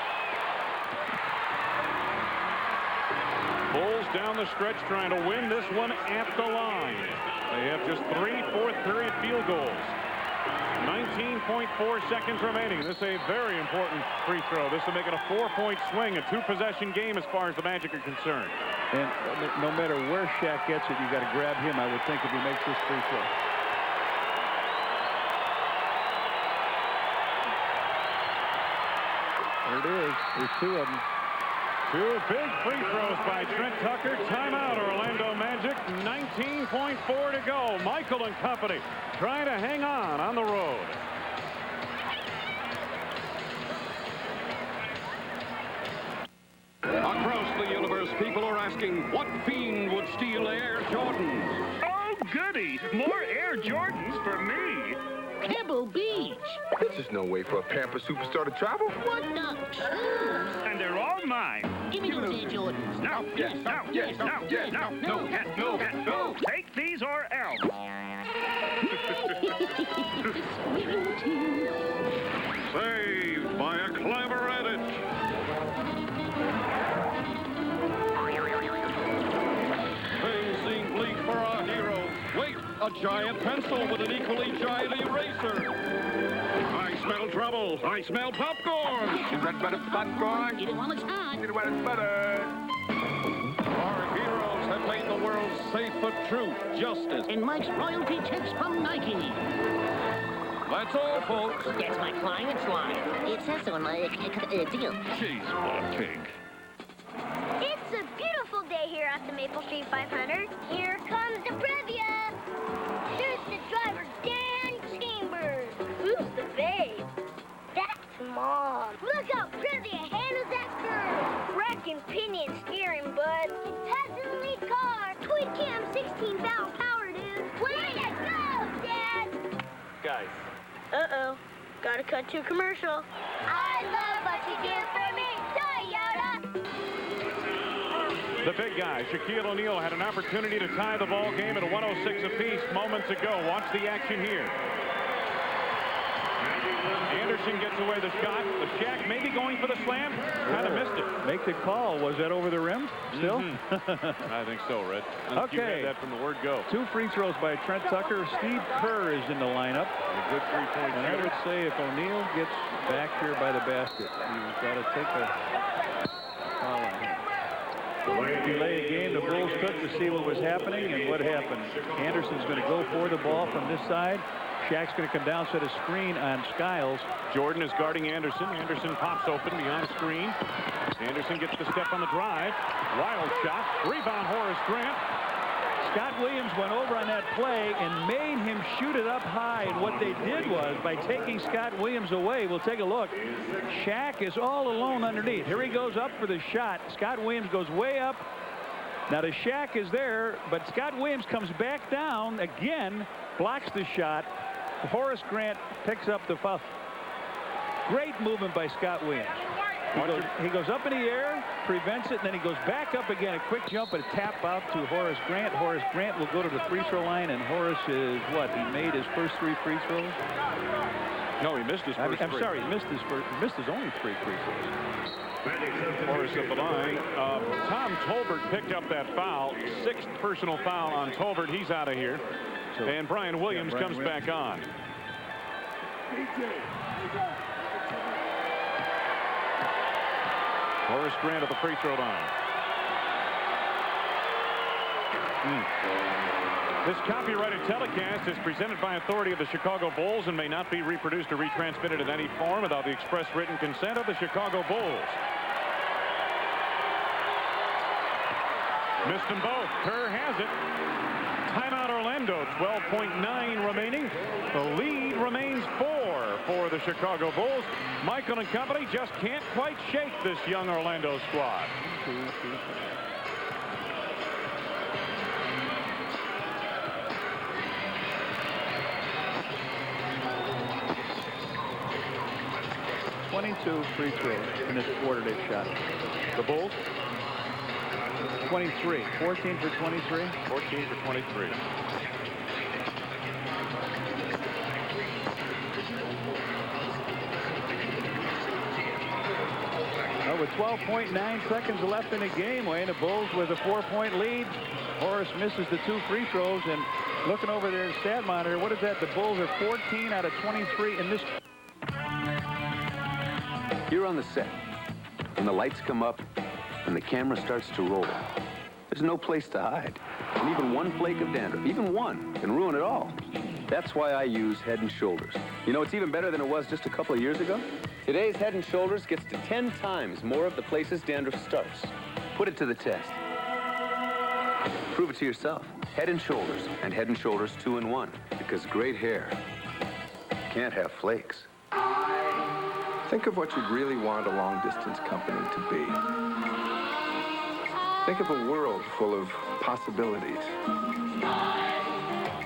Bulls down the stretch trying to win this one at the line. They have just 3 fourth-period field goals. 19.4 seconds remaining. This is a very important free throw. This will make it a 4-point swing, a 2-possession game as far as the Magic are concerned. And no matter where Shaq gets it, you got to grab him, I would think, if he makes this free throw. There it is. There's 2 of them. 2 big free throws by Trent Tucker. Timeout, Orlando Magic. 19.4 to go. Michael and company trying to hang on the road. Across the universe, people are asking, what fiend would steal Air Jordans? Oh, goody. More Air Jordans for me. Pebble Beach. This is no way for a Pamper superstar to travel. What the? And they're all mine. Give me those Air Jordans. No, yes, no, yes, no, yes, no, no, yes, no, yes, no. Take these or else. Saved by a clever adage. Things seem bleak for our heroes. Wait, a giant pencil with an equally giant eraser. I smell trouble. I smell popcorn. Is that better popcorn? Eat it while it's hot. Eat it while it's better. Our heroes have made the world safe for truth, justice. And Mike's royalty tips from Nike. That's all, folks. That's my client line. It says so in my deal. Jeez, what a pig. It's a beautiful day here at the Maple Street 500. Here comes the Previa. Here's the driver, Dan Chambers. Who's the babe? That's Mom. Look how Previa handles that curve. Rack and pinion steering, bud. It has a lead car. Twin cam 16-valve power, dude. Way to go, Dad. Guys. Uh-oh. Gotta cut to commercial. I love what you do for me, Toyota. The big guy, Shaquille O'Neal, had an opportunity to tie the ball game at a 106 apiece moments ago. Watch the action here. Anderson gets away the shot. The Shaq maybe going for the slam. Kind of missed it. Make the call. Was that over the rim still? I think so, Red. Okay. You had that from the word go. 2 free throws by Trent Tucker. Steve Kerr is in the lineup. A good 3-point And I would say if O'Neal gets back here by the basket, he's got to take a foul on him. Delay a game the Bulls took to see what was happening, and what happened. Anderson's going to go for the ball from this side. Shaq's going to come down, set a screen on Skiles. Jordan is guarding Anderson. Anderson pops open behind the screen. Anderson gets the step on the drive. Wild shot. Rebound, Horace Grant. Scott Williams went over on that play and made him shoot it up high. And what they did was, by taking Scott Williams away, we'll take a look. Shaq is all alone underneath. Here he goes up for the shot. Scott Williams goes way up. Now the Shaq is there, but Scott Williams comes back down again, blocks the shot. Horace Grant picks up the foul. Great movement by Scott Williams. He goes up in the air, prevents it, and then he goes back up again. A quick jump and a tap out to Horace Grant. Horace Grant will go to the free throw line, and Horace is what? He made his first 3 free throws? No, he missed his first I'm sorry, he missed his only 3 free throws. Horace at the line. Tom Tolbert picked up that foul. 6th personal foul on Tolbert. He's out of here. And Brian Williams comes back on. Horace Grant at the free throw line. This copyrighted telecast is presented by authority of the Chicago Bulls and may not be reproduced or retransmitted in any form without the express written consent of the Chicago Bulls. Missed them both. Kerr has it. Timeout Orlando. 12.9 remaining. The lead remains 4 for the Chicago Bulls. Michael and company just can't quite shake this young Orlando squad. .22 free throws in this quarter they've shot. The Bulls? 23. 14 for 23. 14 for 23. Well, with 12.9 seconds left in the game, Wayne, the Bulls with a 4-point lead. Horace misses the 2 free throws, and looking over their stat monitor, what is that? The Bulls are 14 out of 23 in this. You're on the set, and the lights come up, and the camera starts to roll. There's no place to hide. And even one flake of dandruff, even one, can ruin it all. That's why I use Head & Shoulders. You know, it's even better than it was just a couple of years ago. Today's Head & Shoulders gets to 10 times more of the places dandruff starts. Put it to the test. Prove it to yourself. Head & Shoulders and Head & Shoulders 2-in-1. Because great hair can't have flakes. Think of what you'd really want a long-distance company to be. Think of a world full of possibilities.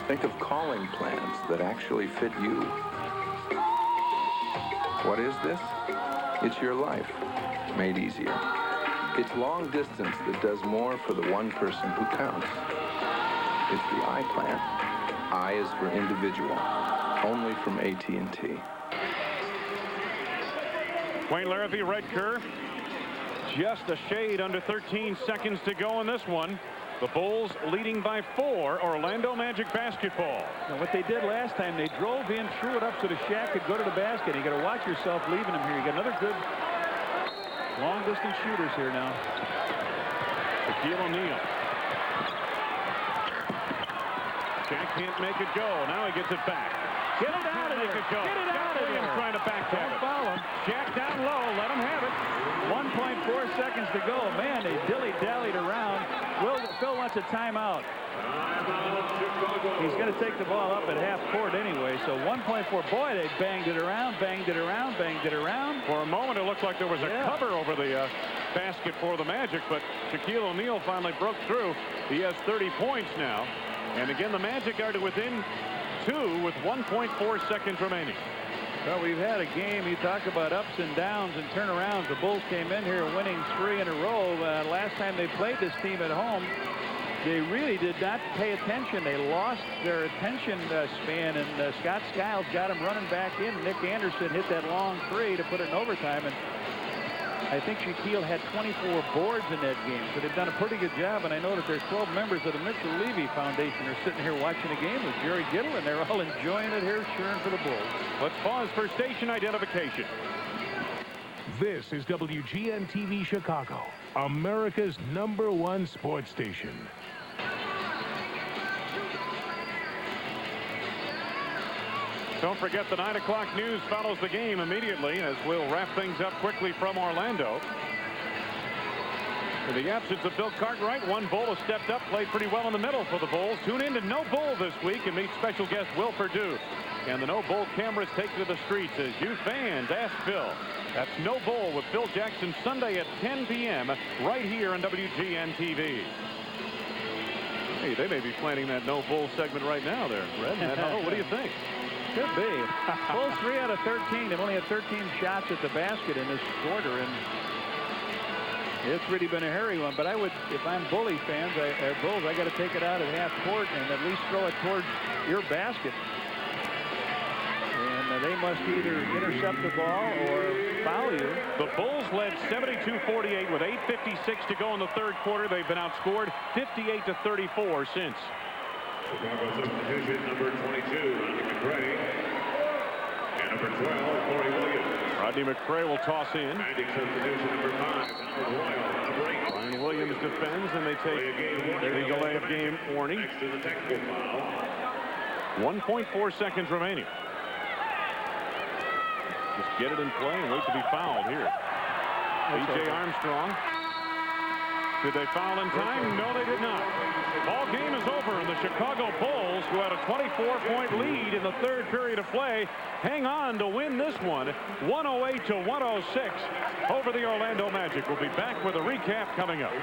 Think of calling plans that actually fit you. What is this? It's your life, made easier. It's long distance that does more for the one person who counts. It's the I plan. I is for individual, only from AT&T. Wayne Larrabee, Red Kerr. Just a shade under 13 seconds to go in this one. The Bulls leading by 4. Orlando Magic basketball. Now, what they did last time, they drove in, threw it up so the Shaq could go to the basket. You got to watch yourself leaving him here. You got another good long-distance shooters here now. Shaquille O'Neal. Shaq can't make it go. Now he gets it back. Get it out of there. Get it out of there. Trying to back tap it. Foul him. Shaq down low. Let him have it. 1.4 seconds to go. Man, they dilly-dallied around. Phil wants a timeout. He's going to take the ball up at half court anyway. So 1.4. Boy, they banged it around, banged it around, banged it around. For a moment, it looked like there was a cover over the basket for the Magic, but Shaquille O'Neal finally broke through. He has 30 points now. And again, the Magic are to within 2 with 1.4 seconds remaining. Well, we've had a game. You talk about ups and downs and turnarounds. The Bulls came in here winning 3 in a row. Last time they played this team at home, they really did not pay attention. They lost their attention span, and Scott Skiles got him running back in. Nick Anderson hit that long 3 to put it in overtime, and I think Shaquille had 24 boards in that game, so they've done a pretty good job. And I know that there's 12 members of the Mitchell Levy Foundation are sitting here watching the game with Jerry Giddle, and they're all enjoying it here, cheering for the Bulls. Let's pause for station identification. This is WGN-TV Chicago, America's #1 sports station. Don't forget the 9 o'clock news follows the game immediately as we'll wrap things up quickly from Orlando. In the absence of Bill Cartwright, one bull has stepped up, played pretty well in the middle for the Bulls. Tune in to No Bull this week and meet special guest Will Perdue. And the No Bull cameras take to the streets as you fans ask Phil. That's No Bull with Phil Jackson Sunday at 10 p.m. right here on WGN TV. Hey, they may be planning that No Bull segment right now there, Red. What do you think? Could be. Bulls 3 out of 13. They've only had 13 shots at the basket in this quarter, and it's really been a hairy one. But I would, if I'm Bully fans, Bulls, I got to take it out at half court and at least throw it towards your basket. And they must either intercept the ball or foul you. The Bulls led 72-48 with 8:56 to go in the third quarter. They've been outscored 58-34 since. Chicago substitution number 22, Rodney McRae. And number 12, Corey Williams. Rodney McRae will toss in. Magic substitution number 5, Howard Royal on a break. Brian Williams defends, and they take the delay of game warning. Next to the technical foul. 1.4 seconds remaining. Just get it in play and wait to be fouled here. B.J. Armstrong. Did they foul in time? No, they did not. Ball game is over, and the Chicago Bulls, who had a 24-point lead in the third period of play, hang on to win this one, 108-106 over the Orlando Magic. We'll be back with a recap coming up.